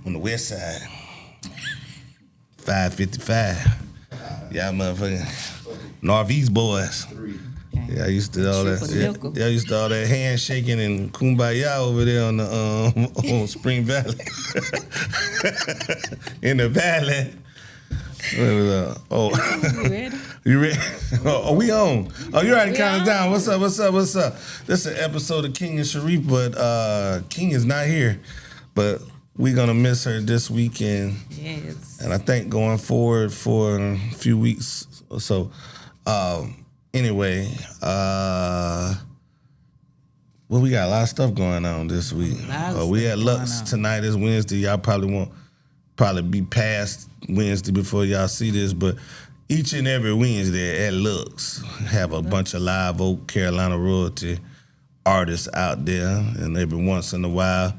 on the west side. 555. Y'all motherfucking Northeast boys. Yeah, I used to all that. Yeah, I used to all that handshaking and kumbaya over there on the on Spring Valley, in the valley. You ready? You ready? Oh, we on? Oh, you already counting down. What's up? This is an episode of King and Sharif, but King is not here. But we're gonna miss her this weekend. Yes. And I think going forward for a few weeks or so. Anyway, well, we got a lot of stuff going on this week. We at LIQQS tonight. Is Wednesday. Y'all probably be past Wednesday before y'all see this, but each and every Wednesday at LIQQS have a bunch of live oak Carolina royalty artists out there, and every once in a while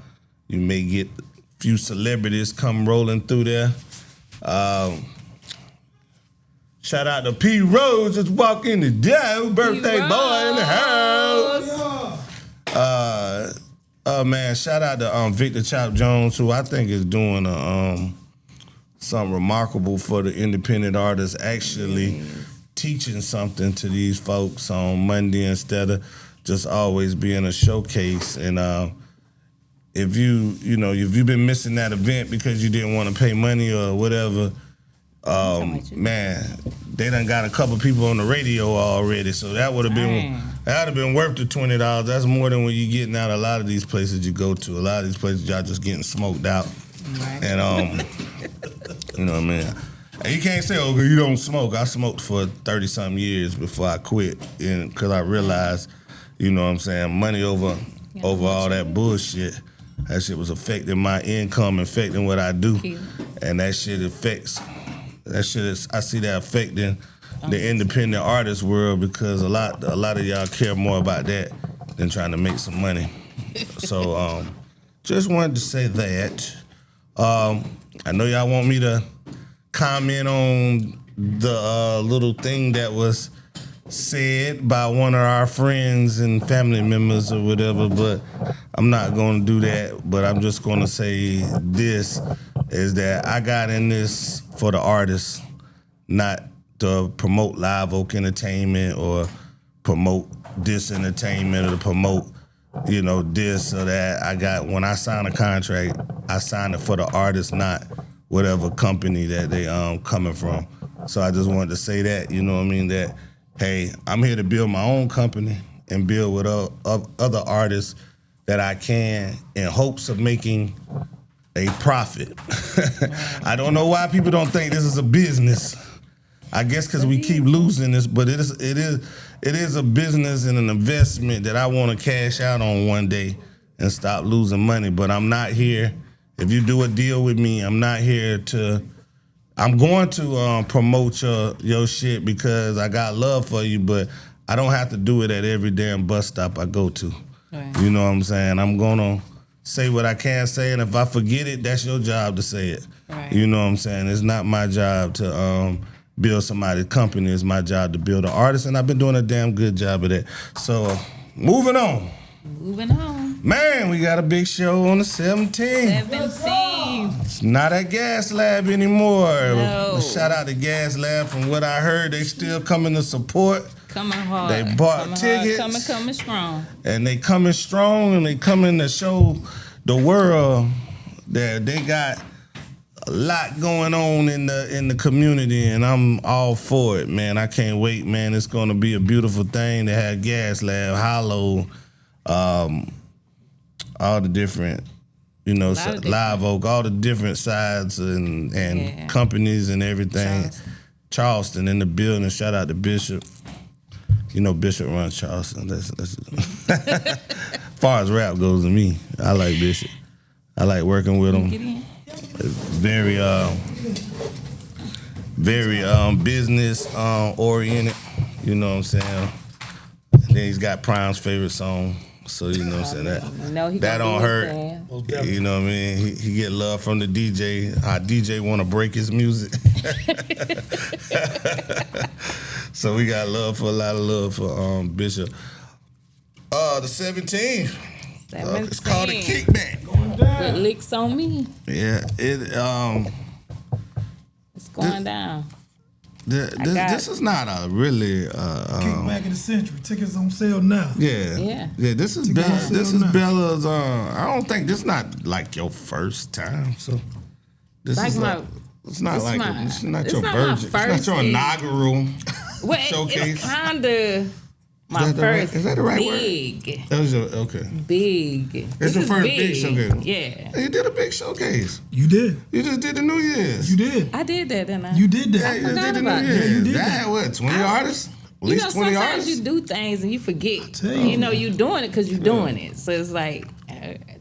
you may get a few celebrities come rolling through there. Shout out to P. Rose, just walk in the door, birthday boy in the house. Man, shout out to Victor Chop Jones, who I think is doing something remarkable for the independent artists, actually teaching something to these folks on Monday instead of just always being a showcase. And if you've been missing that event because you didn't want to pay money or whatever, man, they done got a couple people on the radio already, so that would have been worth the $20. That's more than what you're getting out of a lot of these places you go to. A lot of these places y'all just getting smoked out. Right. And you know what I mean? And you can't say, oh, you don't smoke. I smoked for 30-something years before I quit, because I realized, you know what I'm saying, money over all that bullshit. That shit was affecting my income, affecting what I do, and that shit I see that affecting the independent artist world, because a lot of y'all care more about that than trying to make some money. So just wanted to say that. I know y'all want me to comment on the little thing that was said by one of our friends and family members or whatever, but I'm not going to do that. But I'm just going to say this, is that I got in this for the artists, not to promote Live Oak Entertainment or promote this entertainment or to promote, this or that. When I sign a contract, I signed it for the artist, not whatever company that they coming from. So I just wanted to say that, you know what I mean, that, hey, I'm here to build my own company and build with other artists that I can, in hopes of making a profit. I don't know why people don't think this is a business. I guess because we keep losing this, but it is a business and an investment that I want to cash out on one day and stop losing money. But I'm not here. If you do a deal with me, I'm not here to. I'm going to promote your shit because I got love for you, but I don't have to do it at every damn bus stop I go to. Right. You know what I'm saying? I'm gonna say what I can say, and if I forget it, that's your job to say it. Right. You know what I'm saying? It's not my job to build somebody's company. It's my job to build an artist, and I've been doing a damn good job of that. So, moving on. Man, we got a big show on the 17th. It's not at Gas Lab anymore. No. Shout out to Gas Lab. From what I heard, they still coming to support. Coming hard. They bought tickets. Coming strong. And they coming strong, and they coming to show the world that they got a lot going on in the community, and I'm all for it, man. I can't wait, man. It's going to be a beautiful thing to have Gas Lab, Hollow, all the different, Live Oak, all the different sides and companies and everything. Charleston in the building. Shout out to Bishop. Bishop runs Charleston. That's as far as rap goes to me, I like Bishop. I like working with him. Very business oriented. You know what I'm saying? And then he's got Prime's favorite song. So you know what I'm saying, that don't hurt. You know what I mean? He get love from the DJ. Our DJ want to break his music. So we got a lot of love for Bishop. The 17th. It's called a kickback. With licks on me. Yeah, It's going down. This is not a really Kickback of the century. Tickets on sale now. Yeah. This is Bella's. I don't think this is not like your first time. So this Like is my- like it's not it's like my- it's not it's your not my virgin. It's not first your thing. inaugural Well, showcase. it's kind of my that the right- first is that the right word? big. That was your okay. Big. It's This your is first big showcase. Yeah. You did a big showcase. You did. You just did the New Year's. You did. I did that, didn't I? You did Yeah, that. you just forgot did the about New that. Year's. Yeah, you did That that. had what? 20 artists? At You least know, 20 sometimes artists. you do things and you forget. tell you. You know, you doing it because you're doing it. So it's like,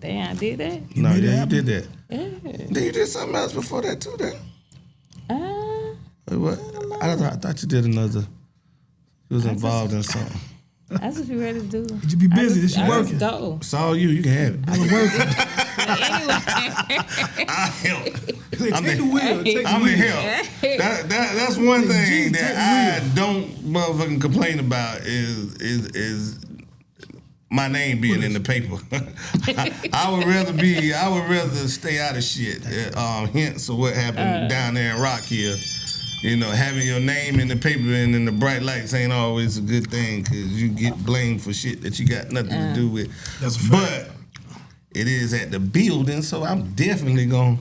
damn, I did that. No, made it yeah, you happen. did that. Yeah. Then you did something else before that too. Then what? I thought you did another. You was involved in something. That's what you ready to do. You be busy. This you I working. just go. It's all you. You can have it. But anyway, I help. Take the wheel. Take the I'm the wheel. help. That's one G, thing take that the I don't motherfucking complain about is my name being in the paper. I would rather stay out of shit. Hints of what happened down there in Rock Hill. You know, having your name in the paper and in the bright lights ain't always a good thing because you get blamed for shit that you got nothing to do with. That's a fact. But it is at the building, so I'm definitely gonna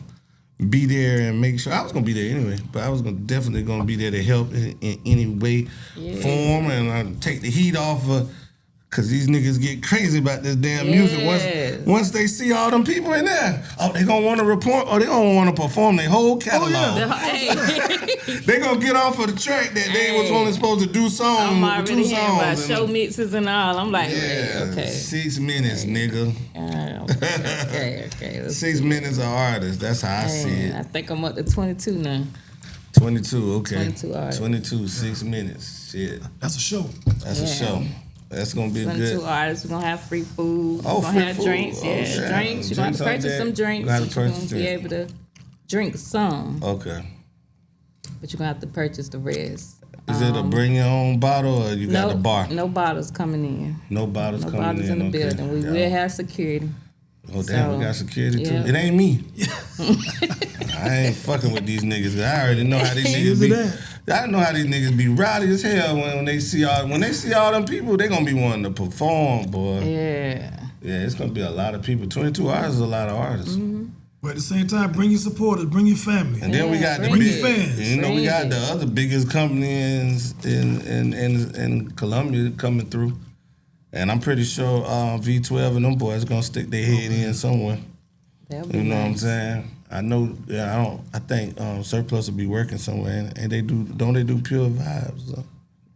be there and make sure. I was gonna be there anyway, but I was definitely gonna be there to help in any way, form, and take the heat off of. Cause these niggas get crazy about this damn music. Once they see all them people in there, they gonna want to report, or they gonna want to perform their whole catalog. They gonna get off of the track that they was only supposed to do songs. I'm already two hearing about songs. show mixes and all. I'm like, Yeah, okay. 6 minutes, nigga. Okay. 6 minutes of artists. That's how I see I it. think I'm up to 22 now. 22, okay. 22 artists. 22, 6 minutes. Shit, That's a show. that's a show. That's gonna be 22 good. artists. We're gonna have free food. Oh, We're gonna free have food. drinks. Oh, Yeah, yeah. drinks. You're gonna have Drinks to on purchase deck. some drinks. You gotta But you're purchase gonna be drinks. able to drink some, Okay. but you're gonna have to purchase the rest. Is it a bring your own bottle or you got the bar? No bottles coming in. No bottles No coming bottles in the okay. building. We Yeah. will have security. Oh damn, we So, got security yeah. too. It ain't me. I ain't fucking with these niggas. I already know how these niggas be. I know how these niggas be rowdy as hell when they see all them people. They gonna be wanting to perform, boy. Yeah. Yeah, it's gonna be a lot of people. 22 artists is a lot of artists. Mm-hmm. But at the same time, bring your supporters, bring your family. And then we got the bring big, it. fans. you know, we Bring got it. the other biggest companies in Colombia coming through. And I'm pretty sure V12 and them boys gonna stick their head in somewhere. That'll be You know what I'm nice. saying? I know. Yeah, I think Surplus will be working somewhere, and they do. Don't they do Pure Vibes?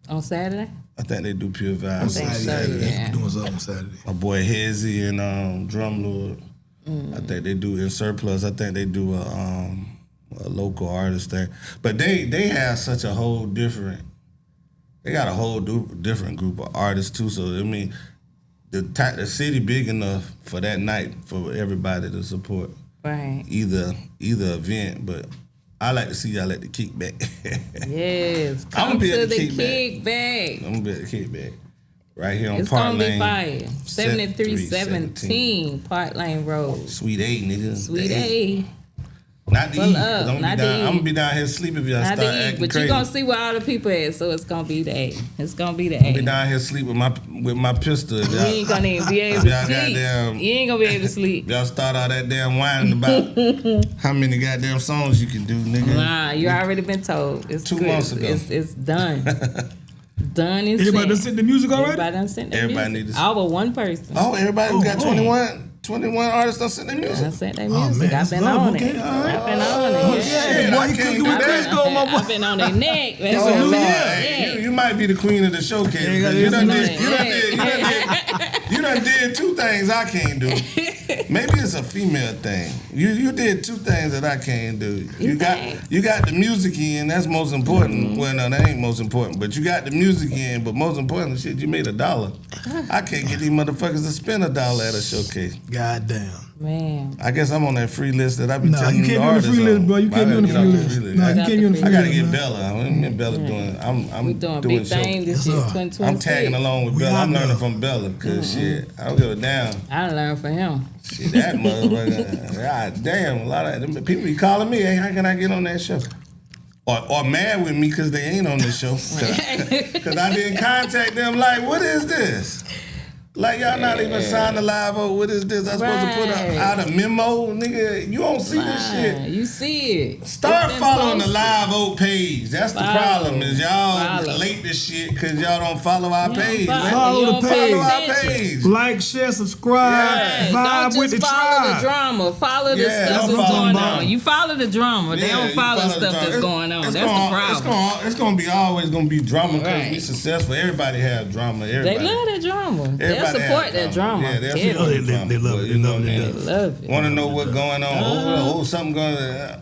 On Saturday? I think they do Pure Vibes. I think so, Saturday. yeah. Doing something on Saturday. My boy Hezzy and Drumlord. I think they do in Surplus. I think they do a local artist there. But they have such a whole different. They got a whole different group of artists too. So I mean, the city big enough for that night for everybody to support. Right. Either event, but I like to see y'all at the kickback. Yes. I'ma Come be to at the the kickback. kickback. I'm gonna be at the kickback right here on It's Park gonna Lane. be fire. 7317 Park Lane Road. Sweet A, nigga. Sweet A. Not to Pull eat. up, 'Cause I'm not to eat. gonna be down here sleep if y'all Not start to eat, acting but crazy. you're gonna see where all the people at, so it's gonna be the A. It's gonna be the I'll be A. down here sleep with my pistol. If You y'all, ain't gonna even be able if to y'all sleep. goddamn- You ain't gonna be able to sleep. y'all start all that damn whining about how many goddamn songs you can do, nigga. Nah, you already been told. It's 2 good. months ago. It's done. Done and Everybody done sent. sent the music already? Everybody done sent their Everybody music. need to- All but one person. Oh, everybody who got Oh, 21 artists done sent their I music. sent their Oh, music. man, I've that's been love. on Okay, it. all right. I've been on it. Oh, Yeah. yeah, boy, I you can't cooking do with that. Chris Gold, my boy. I've been on their neck. That's Oh, what Lord. yeah. You might be the queen of the showcase. Yeah, You done yeah. did 2 things I can't do. Maybe it's a female thing. You did 2 things that I can't do. You got the music in. That's most important. Well, no, that ain't most important. But you got the music in. But most important, shit, you made $1. I can't get these motherfuckers to spend $1 at a showcase. Goddamn. Man. I guess I'm on that free list that I be Nah, telling you can't be on the artists free list, bro. You I can't be on the gotta free get off list. Nah, you can't be on the I free gotta list, get man. Bella. Me and Bella doing. I'm We doing doing big shows. things this Yes, year, sir. 2026. I'm tagging along with We Bella. out I'm learning there. from Bella because shit, I don't give a damn. I learned from him. Shit, that motherfucker. God damn, a lot of them people be calling me. Hey, how can I get on that show? Or mad with me because they ain't on the show. Because I didn't contact them. Like, what is this? Like, y'all not even signed a live vote. What is this? I'm supposed to put out a memo? Nigga, you don't see this shit. You see it. Start It's been following the posted. live vote page. That's the Follow. problem is y'all Follow. late to shit because y'all don't follow our You don't page. follow. man. Follow You the don't pay page. Follow our attention. page. Like, share, subscribe, Right. vibe Don't with the just follow the tribe. drama. Follow the Yeah, stuff don't that's follow going them. on. You follow the drama. They Yeah, don't you follow the stuff drama. that's going on. It's That's gonna, the problem. It's gonna be always gonna be drama because we Right. successful. Everybody have drama. They Everybody. love that drama. They'll Everybody support have that drama. Yeah, they'll Tell support me. Oh, they love it, but, they you know love it, what I they mean? They love it. Want to know what's going on? Something going on.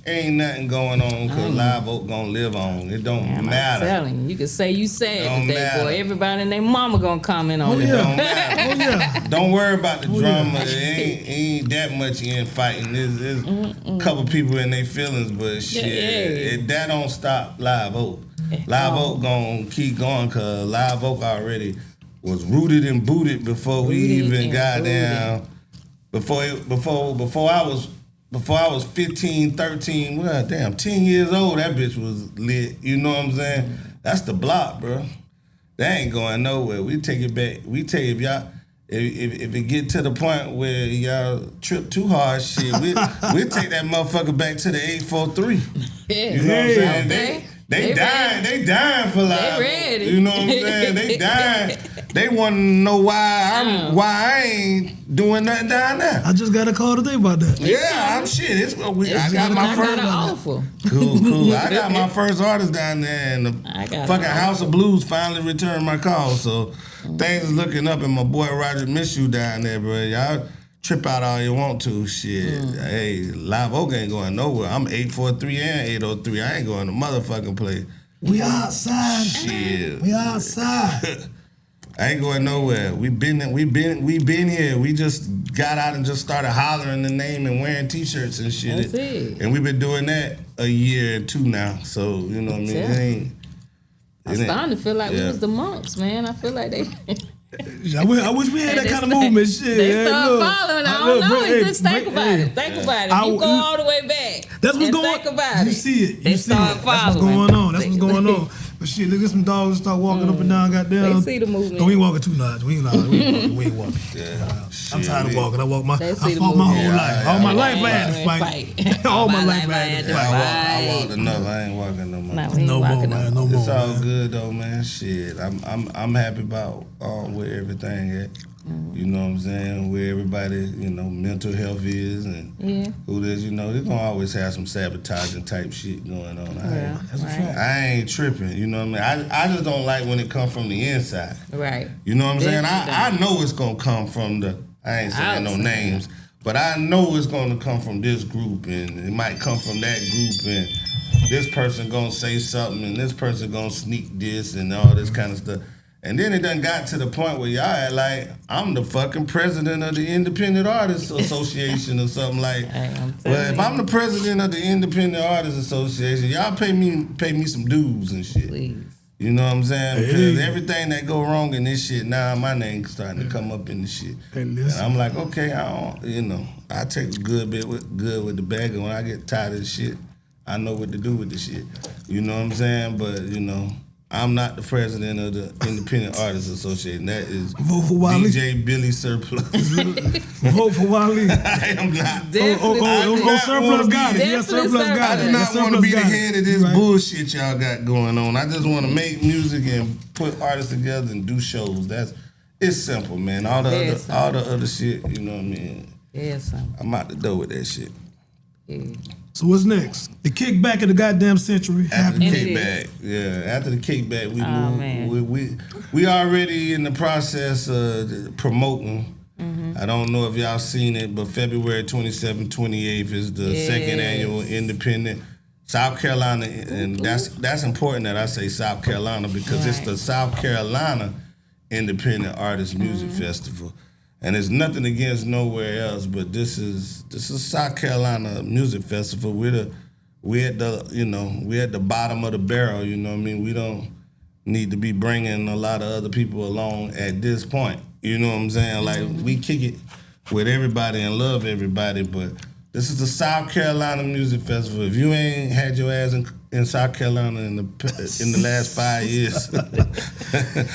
Ain't nothing going on because live vote gonna live on. It don't I'm matter. telling you, you can say you sad Don't today, matter. boy. Everybody and their mama gonna comment on it. yeah. Don't matter. Oh, yeah. Don't worry about the drama. It ain't that much in fighting. There's a couple people in their feelings, but shit, that don't stop live vote. Live vote gonna keep going because live vote already was rooted and booted before we even got down. Before I was 15, 13, well, damn, 10 years old, that bitch was lit. You know what I'm saying? That's the block, bro. That ain't going nowhere. We take it back. We take if y'all, if it get to the point where y'all trip too hard, shit, we'll take that motherfucker back to the 843. Yeah. You know what I'm saying? Okay. They dying. They dying for live. ready. You know what I'm saying? They dying. They want to know why I ain't doing nothing down there. I just got a call today about that. Yeah, I'm shit. I got my I got first. an offer. Cool. I got my first artist down there, and I the got fucking an House of Blues finally returned my call. So things is looking up, and my boy Roger miss you down there, bro. Y'all trip out all you want to. Shit, hey, Live Oak ain't going nowhere. I'm 843 and 803. I ain't going to motherfucking play. We outside. Shit. We outside. I ain't going nowhere. We been here. We just got out and just started hollering the name and wearing t-shirts and shit. That's it. And we've been doing that a year or two now. So, you know what I mean? Yeah. It ain't. I'm starting to feel like we was the monks, man. I feel like they I wish we had that kind of movement. Shit. They Yeah, start look. following. I Look, don't know. bro, Just think about it. Think about it. You go all the way back. That's what's and going on. Think about You it. see it. You They see start it. following. That's what's going on. That's what's going on. But shit, look at some dogs start walking up and down. Goddamn. They see the movement. No, we ain't walking too much. We ain't walking. I'm tired of walking. I fought my whole life. All my life I had to fight. All my life I had to fight. I walked enough. I ain't walking no more. No, we ain't No more, walking man. no No It's more. all man. good though, man. Shit, I'm happy about where everything at. You know what I'm saying? Where everybody, mental health is and who it is. They're gonna always have some sabotaging type shit going on. I ain't tripping. You know what I mean? I just don't like when it comes from the inside. Right. You know what I'm saying? Definitely I know it's gonna come from I ain't saying no Outside. names, but I know it's gonna come from this group, and it might come from that group, and this person gonna say something, and this person gonna sneak this and all this kind of stuff. And then it done got to the point where y'all act like I'm the fucking president of the Independent Artists Association or something like. Well, if I'm the president of the Independent Artists Association, y'all pay me some dues and shit. Please. You know what I'm saying? Hey. Because everything that go wrong in this shit, now my name's starting to come up in the shit. Hey, And listen. I'm like, okay, I take a good bit with the bag, and when I get tired of the shit, I know what to do with the shit. You know what I'm saying? But I'm not the president of the Independent Artists Association. That is Vote for Wally. DJ Billy Surplus. Vote for Wally. I am not. Oh, Surplus got it. Yeah, Definitely Surplus got I it. do Yeah, not want to Surplus be the got it. head of this Right. bullshit y'all got going on. I just want to make music and put artists together and do shows. It's simple, man. All the other shit, you know what I mean? Yeah, son. I'm out the door with that shit. Yeah. So what's next? The kickback of the goddamn century. After the And it kickback, after the kickback, we Oh, moved. man. We already in the process of promoting. I don't know if y'all seen it, but February 27th, 28th is the second annual Independent South Carolina, and that's important that I say South Carolina because it's the South Carolina Independent Artist Music Festival. And it's nothing against nowhere else, but this is South Carolina Music Festival. We're at the bottom of the barrel. You know what I mean? We don't need to be bringing a lot of other people along at this point. You know what I'm saying? Like we kick it with everybody and love everybody, but this is the South Carolina Music Festival. If you ain't had your ass in South Carolina in the last 5 years,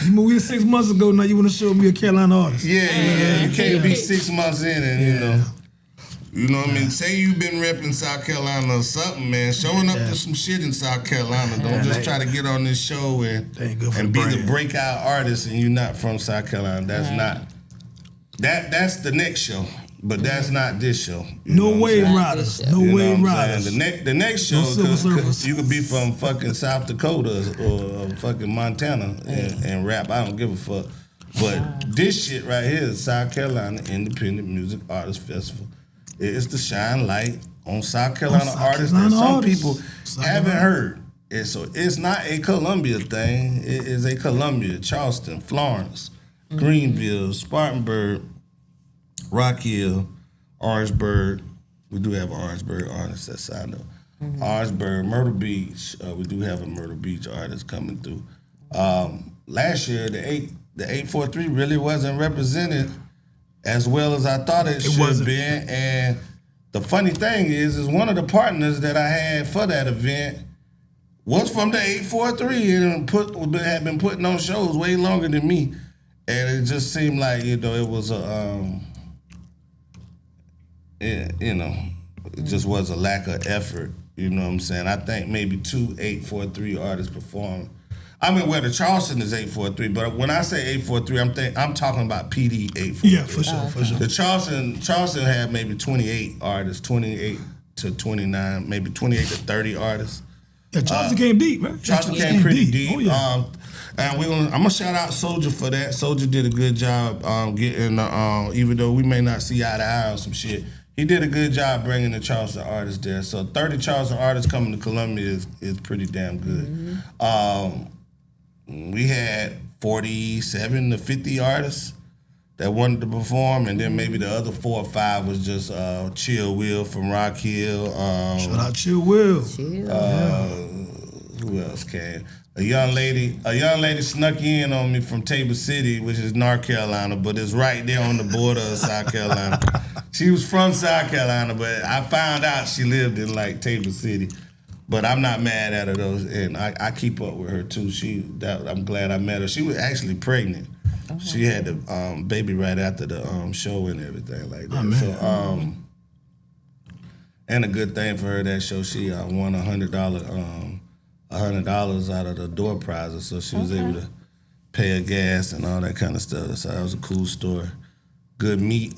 you moved 6 months ago. Now you want to show me a Carolina artist? Yeah. You can't be 6 months in and you know what I mean. Say you've been repping South Carolina or something, man. Showing up to some shit in South Carolina. Don't just try to get on this show and be the breakout artist and you're not from South Carolina. That's not. That's the next show. But that's not this show. No Wave Riders. No Wave Riders. The next show, cause you could be from fucking South Dakota or fucking Montana and rap. I don't give a fuck. But this shit right here is South Carolina Independent Music Artists Festival. It's to shine light on South Carolina artists that some people haven't heard. So it's not a Columbia thing. It is a Columbia, Charleston, Florence, Greenville, Spartanburg, Rock Hill, Orangeburg. We do have Orangeburg artists that signed up. Orangeburg, Myrtle Beach. We do have a Myrtle Beach artist coming through. Last year, the 843 really wasn't represented as well as I thought it should have been. And the funny thing is one of the partners that I had for that event was from the 843 and had been putting on shows way longer than me. And it just seemed like, it was a... it just was a lack of effort. You know what I'm saying? I think maybe 2 843 artists performed. I mean, the Charleston is 843, but when I say 843, I'm talking about PD 843. Yeah, for sure. The Charleston had maybe 28 artists, 28 to 29, maybe 28 to 30 artists. Yeah, Charleston came deep, man. Charleston came pretty deep. Oh, yeah. And I'm gonna shout out Soldier for that. Soldier did a good job getting, even though we may not see eye to eye on some shit, he did a good job bringing the Charleston artists there. So 30 Charleston artists coming to Columbia is pretty damn good. We had 47 to 50 artists that wanted to perform, and then maybe the other 4 or 5 was just Chill Will from Rock Hill. Shout out Chill Will. Who else came? A young lady snuck in on me from Tabor City, which is North Carolina, but it's right there on the border of South Carolina. She was from South Carolina, but I found out she lived in like Tabor City. But I'm not mad at her though, and I keep up with her too. I'm glad I met her. She was actually pregnant. She had the baby right after the show and everything like that. So and a good thing for her, that show, she won $100 out of the door prizes, so she was able to pay her gas and all that kind of stuff. So that was a cool story. Good meet.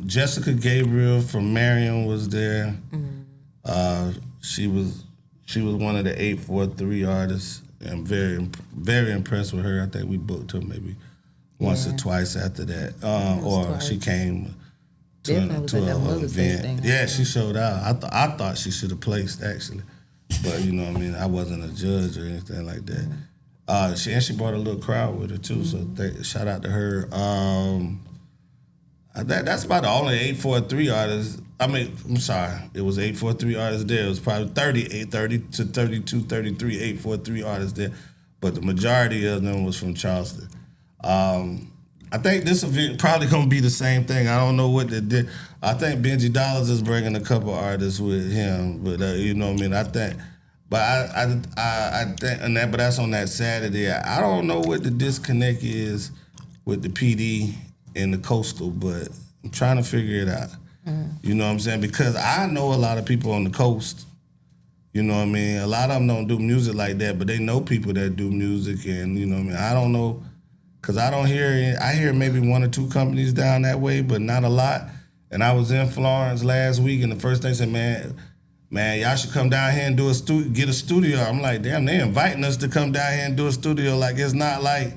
Jessica Gabriel from Marion was there. She was one of the 843 artists. I'm very, very impressed with her. I think we booked her maybe once or twice after that. Or she came to an event. Yeah, she showed out. I thought she should have placed, actually. But, you know what I mean, I wasn't a judge or anything like that. She brought a little crowd with her, too, so shout out to her. That's about the only 843 artists. I mean, I'm sorry, it was 843 artists there. It was probably 30 to 32, 33 843 artists there, but the majority of them was from Charleston. I think this event probably gonna be the same thing. I don't know what they did. I think Benji Dollars is bringing a couple artists with him, but you know what I mean. I think, but I think, but that's on that Saturday. I don't know what the disconnect is with the PD and the Coastal, but I'm trying to figure it out. You know what I'm saying? Because I know a lot of people on the coast. You know what I mean? A lot of them don't do music like that, but they know people that do music, and you know what I mean? I don't know, because I hear maybe 1 or 2 companies down that way, but not a lot. And I was in Florence last week, and the first thing said, man, y'all should come down here and get a studio. I'm like, damn, they inviting us to come down here and do a studio. Like, it's not like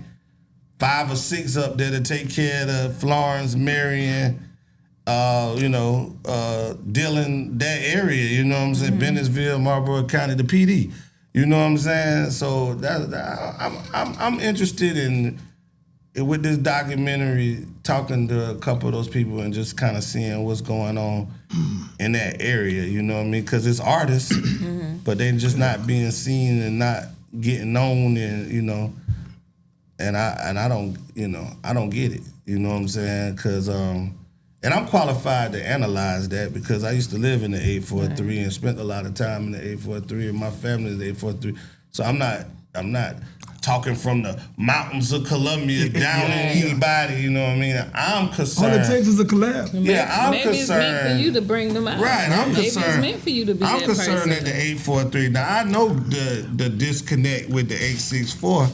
5 or 6 up there to take care of the Florence, Marion, Dillon, that area, you know what I'm saying? Bennettsville, Marlboro County, the PD. You know what I'm saying? So I'm interested in with this documentary talking to a couple of those people and just kind of seeing what's going on in that area, you know what I mean? Because it's artists, but they're just not being seen and not getting known, and you know, and I don't, you know, I don't get it, you know what I'm saying? Because and I'm qualified to analyze that because I used to live in the 843 and spent a lot of time in the 843, and my family is 843. So I'm not talking from the mountains of Columbia down in anybody, you know what I mean? I'm concerned. All it takes is a collab. I'm maybe concerned. It's meant for you to bring them out. Right, I'm maybe concerned. It's meant for you to be I'm that concerned person. at the 843. Now I know the disconnect with the 864.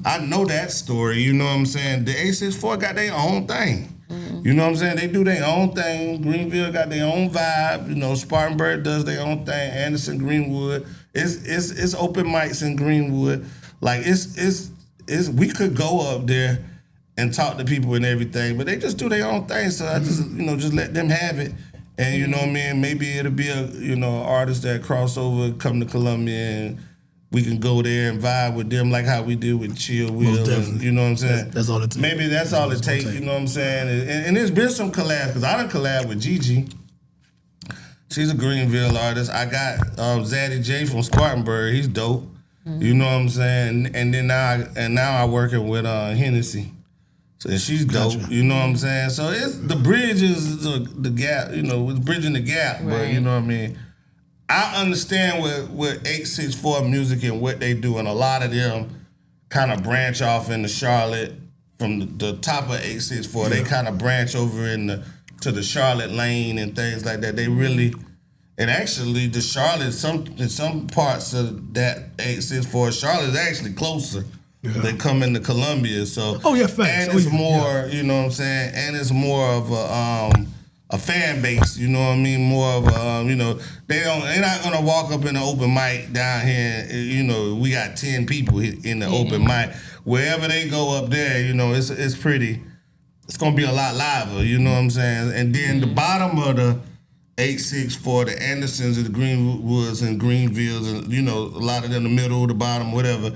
I know that story. You know what I'm saying? The 864 got their own thing. You know what I'm saying? They do their own thing. Greenville got their own vibe. You know, Spartanburg does their own thing. Anderson, Greenwood. It's open mics in Greenwood. Like it's we could go up there and talk to people and everything, but they just do their own thing. So I just just let them have it. And you know what I mean? Maybe it'll be a artist that cross over, come to Columbia, and we can go there and vibe with them like how we do with Chill Will. And, you know what I'm saying? That's all it takes. Maybe that's all it takes. You know what I'm saying? And there's been some collabs because I done collab with Gigi. She's a Greenville artist. I got Zaddy J from Spartanburg. He's dope. You know what I'm saying? And then now I working with Hennessy. So she's dope. Gotcha. You know what I'm saying? So it's the bridge is the gap. You know, it's bridging the gap. Right. But you know what I mean? I understand with 864 music and what they do, and a lot of them kind of branch off into Charlotte from the top of 864. They kind of branch over to the Charlotte lane and things like that. They really, and actually the Charlotte, in some parts of that 864, Charlotte is actually closer. Yeah. They come into Columbia, so facts. And it's more, you know what I'm saying, and it's more of a fan base, you know what I mean? More of they're not gonna walk up in an open mic down here. You know, we got 10 people in the open mic. Wherever they go up there, you know, it's pretty. It's gonna be a lot liver, you know what I'm saying? And then the bottom of the 864, the Andersons and the Greenwoods and Greenvilles, and a lot of them, the middle, the bottom, whatever.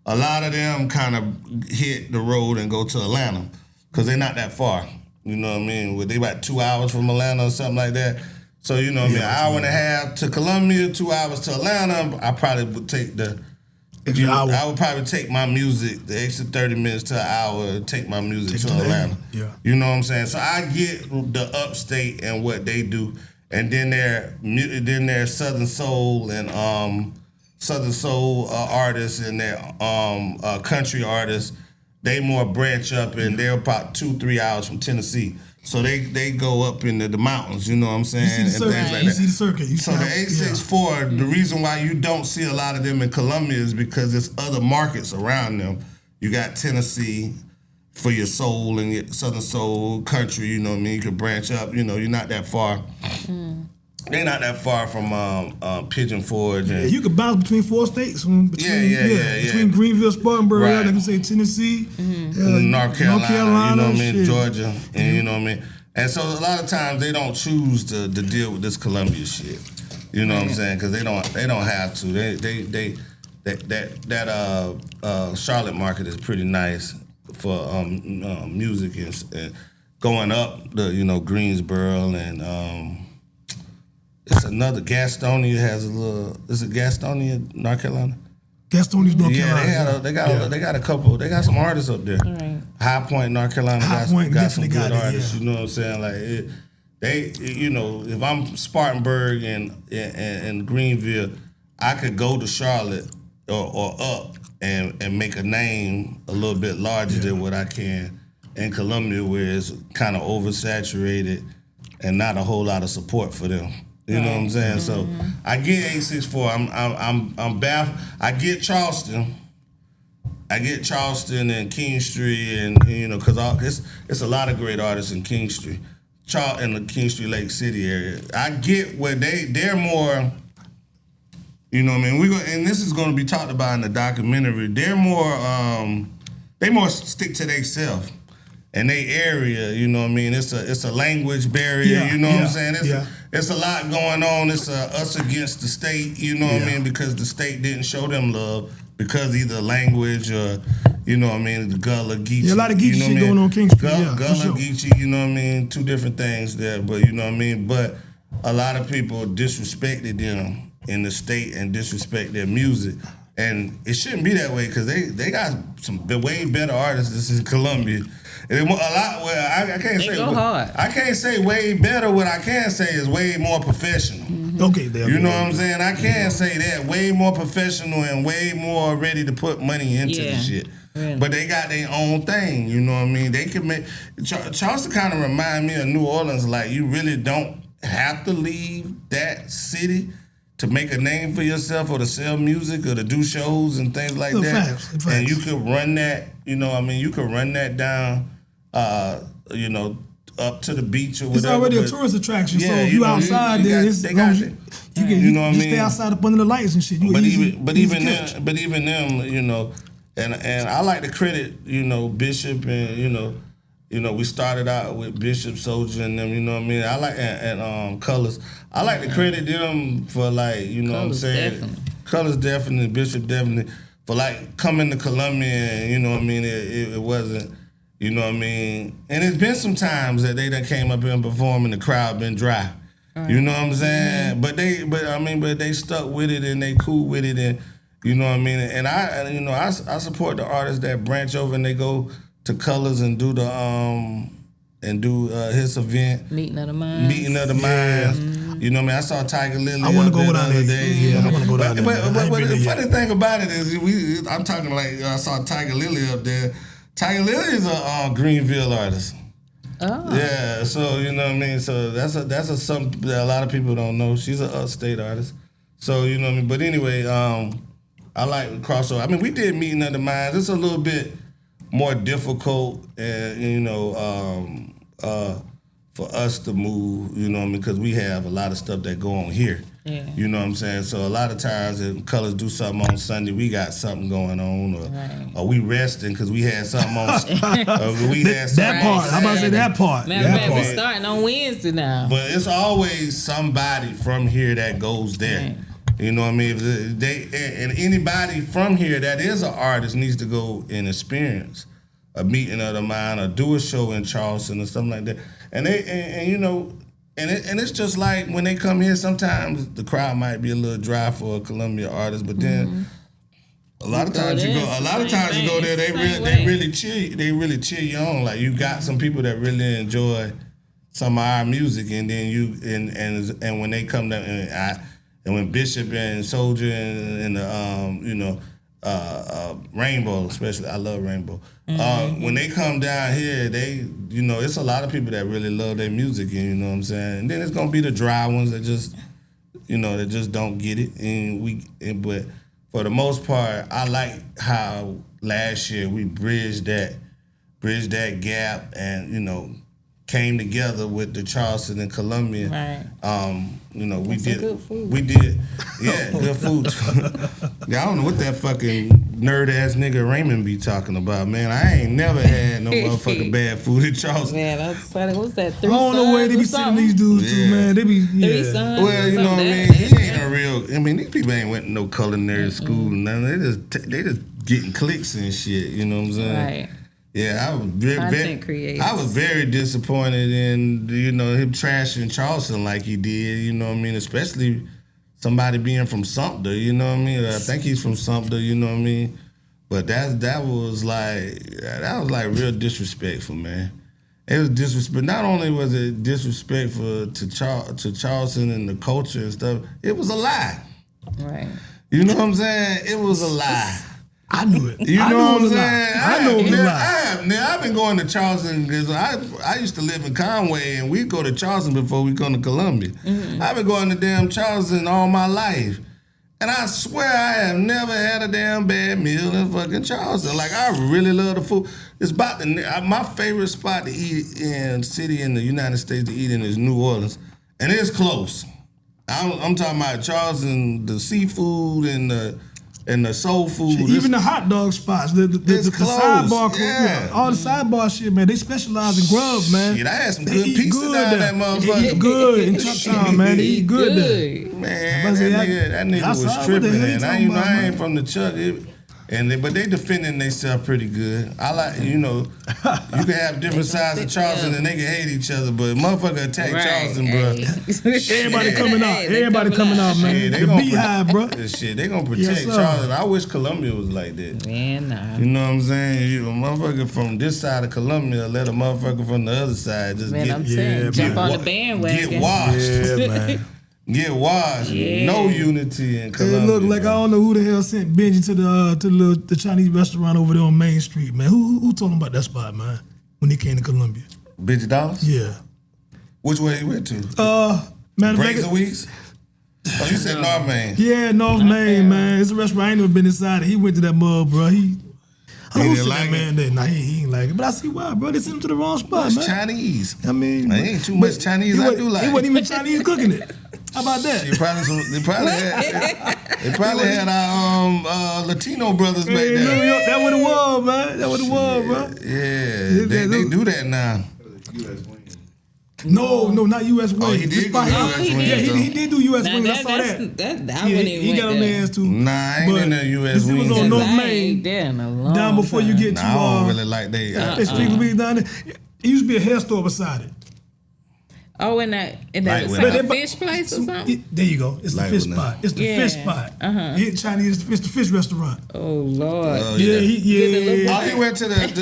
A lot of them kind of hit the road and go to Atlanta because they're not that far. You know what I mean? They about 2 hours from Atlanta or something like that. So, you know what I mean? An hour and a half to Columbia, 2 hours to Atlanta. I probably would take I would probably take my music, the extra 30 minutes to an hour, take my music to Atlanta. Yeah. You know what I'm saying? So I get the upstate and what they do. And then their Southern Soul and artists and their country artists, they more branch up and they're about 2-3 hours from Tennessee. So they go up into the mountains, you know what I'm saying? You see the circuit. Like you see the circuit. So the 864, the reason why you don't see a lot of them in Columbia is because there's other markets around them. You got Tennessee for your soul and your Southern soul country, you know what I mean? You can branch up, you're not that far. They're not that far from Pigeon Forge. And you could bounce between 4 states. Between Greenville, Spartanburg, like you say, Tennessee, North Carolina, you know what I mean, Georgia, and you know what I mean. And so a lot of times they don't choose to deal with this Columbia shit. You know what I'm saying? Because they don't have to. That Charlotte market is pretty nice for music and going up the Greensboro and. It's another Gastonia has a little. Is it Gastonia, North Carolina? Gastonia's North Carolina. They got a couple. They got some artists up there. Right. High Point, North Carolina got some good artists. Yeah. You know what I'm saying? Like if I'm Spartanburg and Greenville, I could go to Charlotte or up and make a name a little bit larger than what I can in Columbia, where it's kind of oversaturated and not a whole lot of support for them. You know what I'm saying? So I get 864. I'm baffled. I get Charleston and Kingstree and because it's a lot of great artists in Kingstree, in the Kingstree Lake City area. I get where they're more. You know what I mean? And this is going to be talked about in the documentary. They're more. They more stick to themselves. In their area, you know what I mean? It's a language barrier, you know what I'm saying? It's a lot going on. It's us against the state, you know what I mean? Because the state didn't show them love because either language or, You know what I mean? The Gullah, Geechee. Yeah, a lot of Geechee shit going on King Street. Gullah, sure. Geechee, you know what I mean? Two different things there, but you know what I mean? But a lot of people disrespected them in the state and disrespect their music. And it shouldn't be that way because they got some way better artists. This is Columbia. And a lot. Well, I can't they say. Go hard. I can't say way better. What I can say is way more professional. Mm-hmm. Okay, you know what I'm saying? I can say that way more professional and way more ready to put money into the shit. Really? But they got their own thing. You know what I mean? They can make Charleston kind of remind me of New Orleans. Like you really don't have to leave that city to make a name for yourself or to sell music or to do shows and things like that. Facts. And you could run that, you know what I mean? You could run that down, you know, up to the beach or whatever. It's already a tourist attraction, so if you outside there, you stay outside up under the lights and shit. But even them, you know, and I like to credit, you know, Bishop and, you know, we started out with Bishop, Soldier, and them, you know what I mean? I like, and Colors. I like to credit them for, like, you know Colors, what I'm saying? Definitely. Colors definitely, Bishop definitely, for, like, coming to Columbia and, you know what I mean, it wasn't, you know what I mean? And it's been some times that they done came up here and performed and the crowd been dry. Right. You know what I'm saying? Mm-hmm. But they stuck with it and they cool with it and, you know what I mean? And I support the artists that branch over and they go to Colors and do the his event. Meeting of the Minds. Mm-hmm. You know what I mean? I saw Tiger Lily. I want to go down there. Yeah, I want to go down there. But the funny thing about it is, I'm talking like I saw Tiger Lily up there. Tiger Lily is a Greenville artist. Oh. Yeah, so you know what I mean. So that's something that a lot of people don't know. She's an upstate artist. So you know what I mean. But anyway, I like crossover. I mean, we did Meeting of the Minds. It's a little bit more difficult, and you know, for us to move. You know what I mean, because we have a lot of stuff that go on here. Yeah. You know what I'm saying? So a lot of times if Colors do something on Sunday, we got something going on, or we resting because we had something on. That part. I'm about to say that part. Matter of fact, we starting on Wednesday now. But it's always somebody from here that goes there. Right. You know what I mean? And anybody from here that is an artist needs to go and experience a Meeting of the Mind or do a show in Charleston or something like that. And you know. And it's just like when they come here, sometimes the crowd might be a little dry for a Columbia artist, but then a lot of times you go there, they really cheer you on. Like you got some people that really enjoy some of our music, and then and when they come down and when Bishop and Soldier and the Rainbow, especially, I love Rainbow. When they come down here, it's a lot of people that really love their music, and you know what I'm saying. And then it's gonna be the dry ones that just don't get it. But for the most part, I like how last year we bridged that gap, and came together with the Charleston and Columbia. Right. We did good food. Good food. Yeah, I don't know what that fucking nerd ass nigga Raymond be talking about, man. I ain't never had no motherfucking bad food in Charleston. Man, that's funny. What's that? I don't know where they be sending these dudes to, man. They be Three Sons. Well, you know what I mean. He ain't a real. I mean, these people ain't went to no culinary school and nothing. They just getting clicks and shit. You know what I'm saying? Right. Yeah, I was very disappointed in him trashing Charleston like he did. You know what I mean? Especially somebody being from Sumter. You know what I mean? I think he's from Sumter. You know what I mean? But that was like real disrespectful, man. It was disrespect. Not only was it disrespectful to Charleston and the culture and stuff, it was a lie. Right. You know what I'm saying? It was a lie. I knew it. You know what I'm saying? I know it was a lie. I've been going to Charleston because I used to live in Conway, and we'd go to Charleston before we come to Columbia. Mm-hmm. I've been going to damn Charleston all my life. And I swear I have never had a damn bad meal in fucking Charleston. Like, I really love the food. It's about my favorite spot to eat in city in the United States to eat in is New Orleans. And it's close. I'm talking about Charleston, the seafood and the soul food. Shit, even the hot dog spots, the sidebar, all the sidebar shit, man. They specialize in grub, man. Shit, I had some good pizza down that motherfucker. They eat good in Chucktown, man. They eat good there. Man, that nigga was tripping, man. I ain't from the Chuck. But they defending themselves pretty good. I like, you can have different sides of Charleston and they can hate each other, but motherfucker attack Charleston, bro. Everybody coming out. Everybody coming out, man. Yeah, the beehive, bro. Shit, they gonna protect Charleston. I wish Columbia was like that. Man, nah. You know what I'm saying? A motherfucker from this side of Columbia let a motherfucker from the other side just jump on the bandwagon. Get washed. Yeah, man. Get washed. Yeah. No unity in Columbia. It look like I don't know who the hell sent Benji to the Chinese restaurant over there on Main Street, man. Who told him about that spot, man? When he came to Columbia. Benji Dollars? Yeah. Which way he went to? Man, Breaks a Weeks? Oh, you said North Main. Yeah, North Main, man. It's a restaurant. I ain't never been inside it. He went to that mug, bro. I don't know who that man there. Nah, he ain't like it. But I see why, bro. They sent him to the wrong spot, man. It's Chinese. I mean, it ain't too much Chinese I do like. He wasn't even Chinese cooking it. How about that? They probably had our Latino brothers back there. That what it was, man. That what it was, bro. Yeah, they do that now. No, not U.S. Wings. Oh, he did go U.S. Wings. Yeah, he did do U.S. Wings. I saw that. He got on there too. Nah, I ain't in the U.S. Wings. It was on North Main. Down before you get to. I don't really like that. Street Louise down there. It used to be a hair store beside it. Oh, in that like fish place or something? There you go. It's the fish spot. It's the fish spot. Chinese, it's the fish restaurant. Oh Lord. Yeah. He went to the next to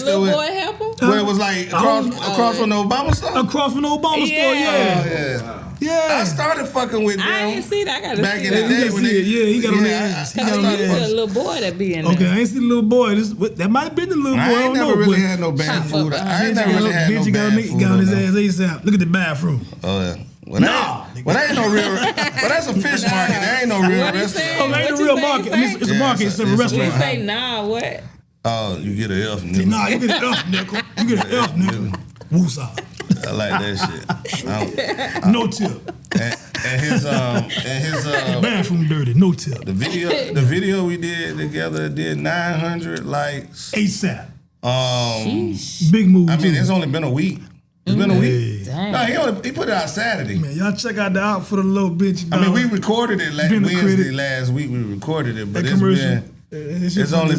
the little boy help him? Where it was like across from the Obama store? Across from the Obama store, yeah. I started fucking with them. I didn't see that. I got to back in the day when he got on the ass. He got on the ass. A little boy that be in there. Okay, I ain't see the little boy. That might have been the little boy. I ain't never really had no bad food. I ain't never really had no bad food. He got on his ass ASAP. Look at the bathroom. Oh yeah. Well, that ain't no real. Well, that's a fish market. That ain't no real restaurant. Oh, that ain't a real market. It's a market. It's a restaurant. You say what? Oh, you get an F, nigga. Nah, you get an F, nickel. You get an F, nigga. Woosah. I like that shit. No tip. And his bathroom dirty. No tip. The video we did together did 900 likes ASAP. Sheesh. Big move. I mean, it's only been a week. It's been a week. Dang. No, he put it out Saturday. Man, y'all check out the outfit of the little bitch. I mean, we recorded it Wednesday last week. We recorded it, but it's only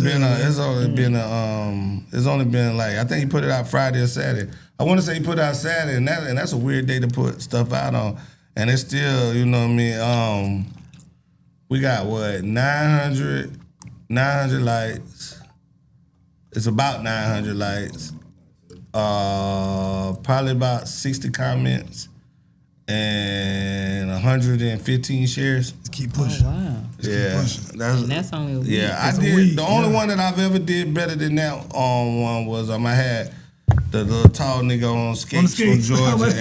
been like, I think he put it out Friday or Saturday. I want to say he put it out Saturday, and that's a weird day to put stuff out on. And it's still, you know what I mean. We got 900 likes. It's about 900 likes. Probably about 60 comments and 115 shares. Keep pushing. Oh, wow. Yeah, that's only a week. Yeah, I did. The only one that I've ever did better than that one was I had the little tall nigga on skates from Georgia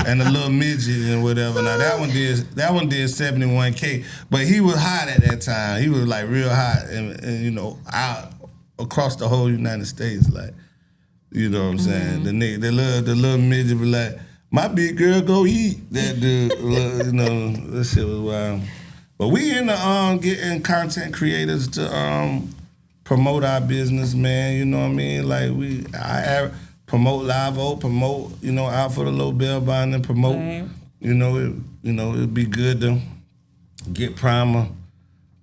and the little midget and whatever. Now that one did 71K, but he was hot at that time. He was like real hot and out across the whole United States, like. You know what I'm saying? The little midget be like, my big girl go eat. That dude, that shit was wild. But we in the getting content creators to promote our business, man. You know what I mean? Like I promote Live Oak, promote out for the low bell bond and promote. Right. It'd be good to get Primer.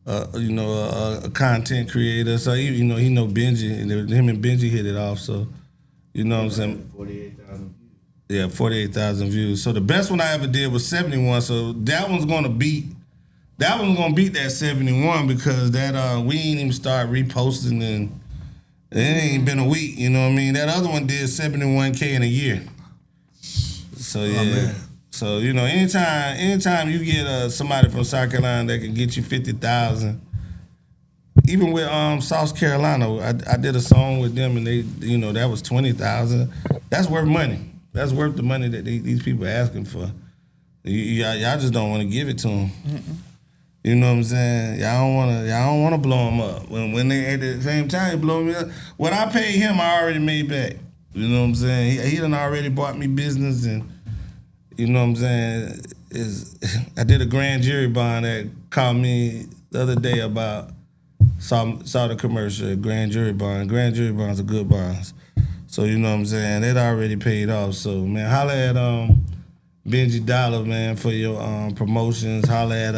A content creator. So he know Benji, and him and Benji hit it off. So. You know what I'm saying? 48,000 views. Yeah, 48,000 views. So the best one I ever did was 71. So that one's gonna beat that 71 because that we ain't even start reposting and it ain't been a week. You know what I mean? That other one did 71K in a year. So yeah. Oh, man. So anytime you get somebody from South Carolina that can get you 50,000. Even with South Carolina, I did a song with them and they, that was 20,000. That's worth money. That's worth the money that these people are asking for. Y'all just don't want to give it to them. You know what I'm saying? Y'all don't want to blow them up. When they at the same time they blow me up, what I paid him, I already made back. You know what I'm saying? He done already bought me business, and you know what I'm saying? I did a grand jury bond that called me the other day about. Saw the commercial, grand jury bond. Grand jury bonds are good bonds. So, you know what I'm saying? They'd already paid off. So, man, holla at Benji Dollar, man, for your promotions. Holla at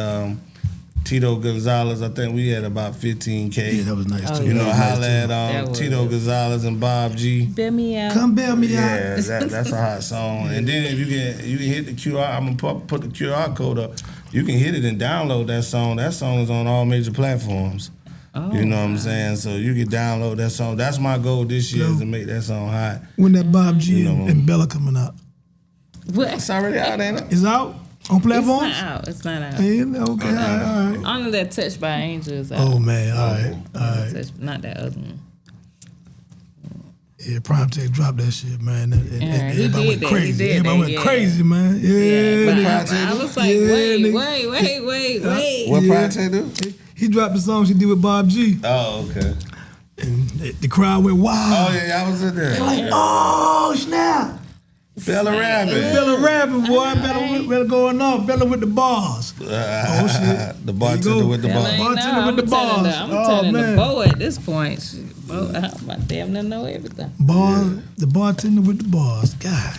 Tito Gonzalez. I think we had about 15K. Yeah, that was nice too. You know, holla That at was- Tito Gonzalez and Bob G. Bail me out. Come bail me out. Yeah, that's a hot song. And then if you can hit the QR. I'm gonna put the QR code up. You can hit it and download that song. That song is on all major platforms. Oh, You know what I'm saying? So you can download that song. That's my goal this year is to make that song hot. When that Bob G You know. and Bella coming out. What? It's already out, ain't it? It's out on It's platforms? not out. It's not out. Yeah, okay, all right. Only that Touched by Angels out. Oh, man, all right. Not that other one. Yeah, Prime Tech dropped that shit, man. And he everybody did went that. crazy. He did Everybody that, went yeah. crazy, man. Yeah, Yeah, nigga. I was like, Yeah, wait. What Yeah. Project do? He dropped the song she did with Bob G. Oh, okay. And the crowd went wild. Oh, yeah, I was in there. Like, oh, snap. Bella Rabbit. Bella rapping, boy. Bella going off. Bella with the bars. Oh, shit. The bartender with the Hell bar. ain't Bartender know. with the telling bars. I'm Oh, telling man. the Bo at this point. Bo, I damn near know everything. The bartender with the bars. God.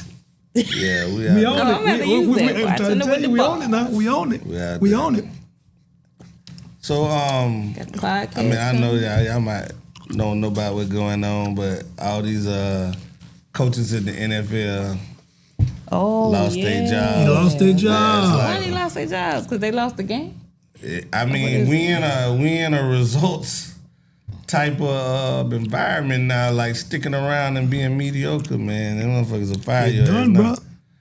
Yeah, we We out own there. I'm gonna it. use that. I'm trying to Bartender tell with you, the we own it now. bars. We own it. We out We there. own it. So, Got the podcast. I mean, I know coming. y'all might don't know about what's going on, but all these coaches in the NFL Oh, lost their job. They lost their job. Yeah, Why it's they lost their jobs? Because they lost the game? I mean, we in a results type of environment now, like sticking around and being mediocre, man. Them motherfuckers will fire They you. done, bro.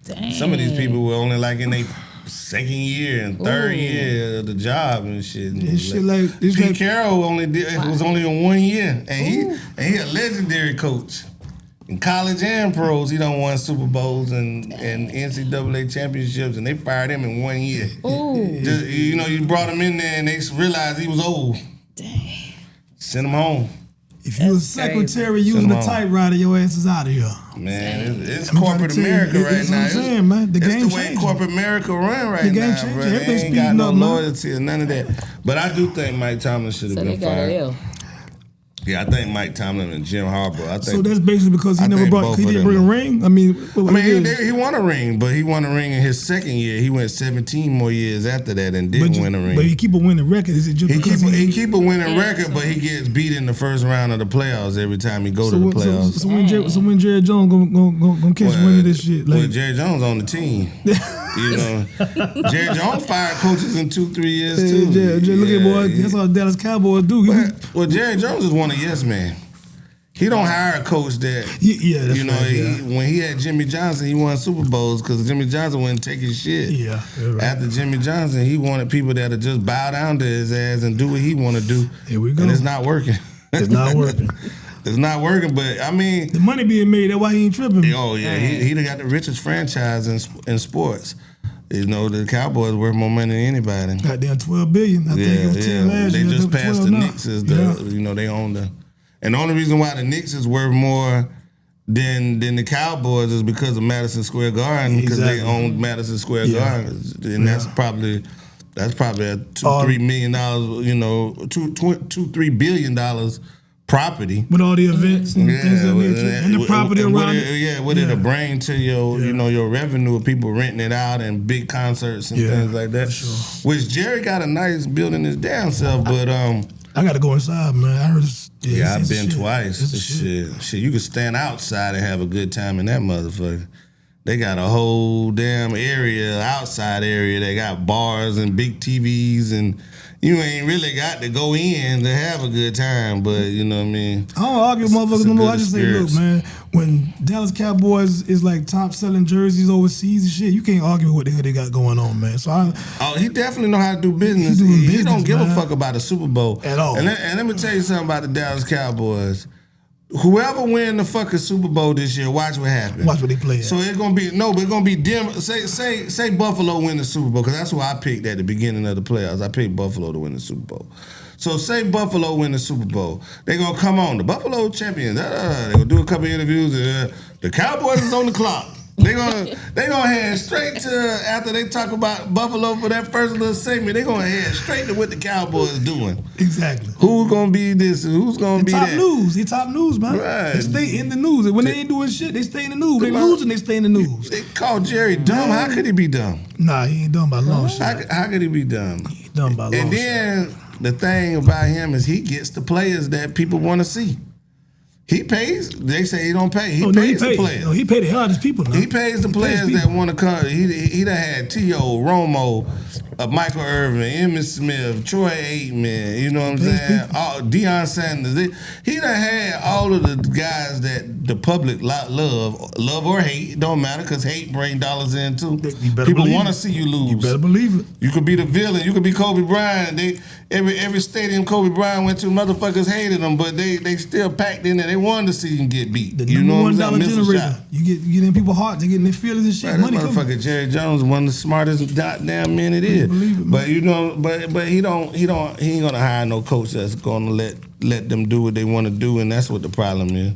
Dang. Some of these people were only like in their second year and third year of the job and shit. This shit like this Pete like Carroll was only in 1 year, and he a legendary coach. In college and pros, he done won Super Bowls and NCAA championships, and they fired him in 1 year. Ooh. Just, you know, you brought him in there, and they realized he was old. Dang. Sent him home. if you a That's secretary crazy. using a Come on. typewriter, your ass is out of here. Man, it's I'm trying corporate to tell you, America right that's what now. I'm saying, man. The it's game the way changing. corporate America run right The game now, changing. bro. They Everything's ain't got speeding no up, man. loyalty or none of that. But I do think Mike Tomlin should have So they been got fired. an L. Yeah, I think Mike Tomlin and Jim Harbaugh. I think. So that's basically because he I never think brought. both He of didn't them bring a are- ring. I mean, I mean, he won a ring, but he won a ring in his second year. He went 17 more years after that and didn't win a ring. But he keep a winning record. Is it just He because keep a winning Yeah, record, so- but he gets beat in the first round of the playoffs every time he go to the playoffs. So when Jerry Jones gonna catch wind of this shit, well, like Jerry Jones on the team. You know, Jerry Jones fired coaches in 2-3 years too. Jerry, look at boy, Yeah. that's all Dallas Cowboys do. Well, Jerry Jones is one of yes man. He don't hire a coach that Yeah, that's you know. right, yeah. When he had Jimmy Johnson, he won Super Bowls because Jimmy Johnson wouldn't take his shit. Yeah, you're right. After Jimmy Johnson, he wanted people that'll just bow down to his ass and do what he want to do. Here we go. And it's not working. It's not working. It's not working. But I mean, The money being made, that's why he ain't tripping. oh yeah, he done got the richest franchise in sports. You know, the Cowboys worth more money than anybody. Goddamn $12 billion. I think it was 10 last They year. just They're passed 12 the now. Knicks as Yeah. you know, they own the. And the only reason why the Knicks is worth more than the Cowboys is because of Madison Square Garden, because they Exactly. own Madison Square Yeah. Garden, and that's probably a $2-3 million, you know, $2-3 billion property. With all the events and things of that nature. And the property around it. What it'll bring to your, you know, your revenue of people renting it out and big concerts and Yeah, things like that. for sure. Which Jerry got a nice building his damn self, but I got to go inside, man. I heard it's yeah, I've it's been shit. twice. It's a Shit, you can stand outside and have a good time in that motherfucker. They got a whole damn area, outside area. They got bars and big TVs, and you ain't really got to go in to have a good time. But you know what I mean. I don't argue with motherfuckers It's no a more. good I just say, look, experience. man, when Dallas Cowboys is like top selling jerseys overseas and shit, you can't argue with what the hell they got going on, man. So Oh, he definitely know how to do business. He doing He business, don't give man. a fuck about the Super Bowl At all. And let me tell you something about the Dallas Cowboys. Whoever win the fucking Super Bowl this year, watch what happens. watch what they play at. So it's gonna be but it's gonna be dim. Say Buffalo win the Super Bowl, because that's who I picked at the beginning of the playoffs. I picked Buffalo to win the Super Bowl. So say Buffalo win the Super Bowl, they gonna come on the Buffalo champions. They gonna do a couple interviews. The Cowboys is on the clock. They gonna head straight to after they talk about Buffalo for that first little segment. They gonna head straight to what the Cowboys doing. Exactly. Who's gonna be this? Who's gonna be top that? news. They top news, man. Right. They stay in the news. And when they ain't doing shit, they stay in the news. They losing, they stay in the news. They call Jerry dumb. How could he be dumb? Nah, he ain't dumb by long shot. How could he be dumb? He ain't dumb by long shot. And then the thing about him is he gets the players that people want to see. He pays. They say he don't pay. He pays the players. No, he paid the hell out of his people now. He pays the players that want to come. He done had T.O., Romo, Michael Irvin, Emmitt Smith, Troy Aikman, you know what I'm saying? Deion Sanders. He done had all of the guys that the public love or hate. Don't matter because hate bring dollars in too. People want to see you lose. You better believe it. You could be the villain. You could be Kobe Bryant. Every stadium Kobe Bryant went to, motherfuckers hated him, but they still packed in there. They wanted to see him get beat. The number $1 generator. You get in people's hearts. They get in their feelings and shit. Right, that motherfucker Jerry Jones, one of the smartest goddamn men it is. Believe it, but you know, but he ain't gonna hire no coach that's gonna let them do what they want to do, and that's what the problem is.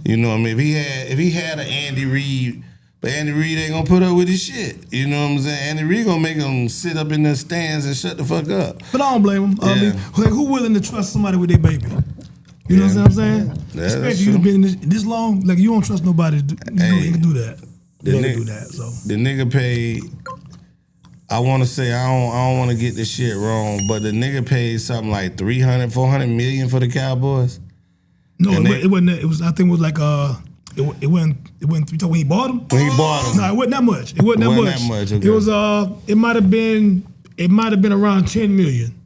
You know what I mean? If he had an Andy Reid. But Andy Reid ain't gonna put up with his shit. You know what I'm saying? Andy Reid gonna make him sit up in the stands and shut the fuck up. But I don't blame him. I mean, who willing to trust somebody with their baby? You know what I'm saying? Yeah, especially you been this long, like you don't trust nobody. You can do that. You can do that. So the nigga paid. I want to say I don't want to get this shit wrong, but the nigga paid something like 300, 400 million for the Cowboys. No, it wasn't. It was. I think it was like It wasn't. When he bought them. When he bought them. No, it wasn't that much. It wasn't that much. Okay. It was. It might have been. It might have been around 10 million.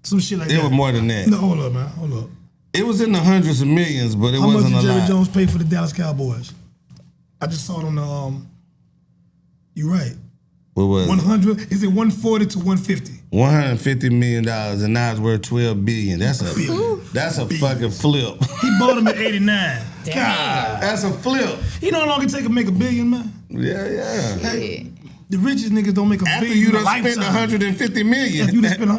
Some shit like that. It was more than that. No, hold up, man. Hold up. It was in the hundreds of millions, but it wasn't a lot. How much did Jerry Jones pay for the Dallas Cowboys? I just saw it on the. You're right. What was 100? Is it 140 to 150? $150 million, and now it's worth $12 billion. That's a fucking flip. He bought him at 89. Damn. God, that's a flip. He no longer make $1 billion, man. Yeah. Hey, the richest niggas don't make $1 billion. After you done spent $150 million. After you done spent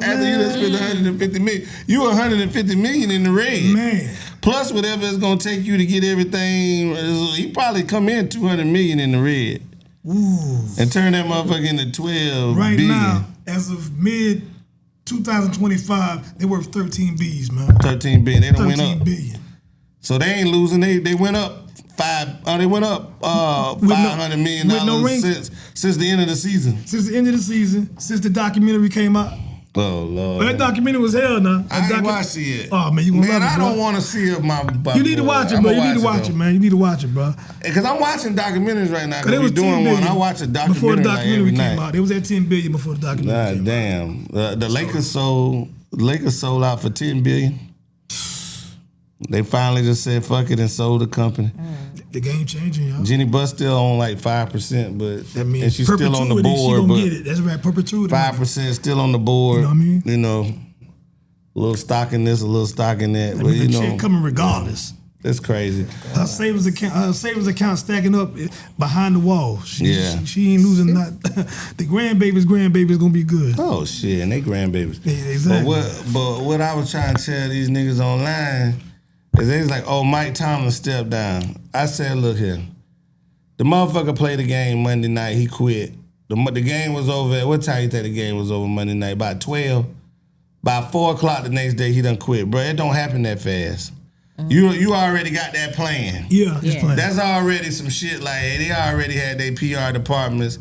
$150 million, you $150 million in the red. Man. Plus whatever it's gonna take you to get everything. He probably come in $200 million in the red. Ooh. And turn that motherfucker into 12 right billion. Now, as of mid 2025, they worth 13 B's, man. 13 billion. They done went up. 13 billion. So they ain't losing. They went up $500 million since the end of the season. Since the end of the season, since the documentary came out. Oh Lord! But that documentary was hell now. I ain't watched it yet. Oh man, you gonna love it, I don't want to see it. You need to watch it, bro. You need to watch it, man. You need to watch it, bro. Because I'm watching documentaries right now. Because we doing one. I watch a documentary before the documentary came out. It was at 10 billion before the documentary came damn. The Lakers sold out for 10 billion. They finally just said fuck it and sold the company. The game changing, y'all. Jenny Buss still on like 5%, but that means and she's still on the board. She gonna get it. That's right, perpetuity. 5% still on the board. You know what I mean? You know, a little stock in this, a little stock in that. But you know, coming regardless. That's crazy. Her savings account stacking up behind the wall. She ain't losing not. The grandbaby's gonna be good. Oh shit, and they grandbabies. Yeah, exactly. But what I was trying to tell these niggas online is they was like, oh, Mike Tomlin stepped down. I said, look here. The motherfucker played the game Monday night. He quit. The game was over at, what time you think the game was over Monday night? About 12. By 4 o'clock the next day, he done quit. Bro, it don't happen that fast. You already got that plan. Yeah. That's already some shit like, they already had their PR departments.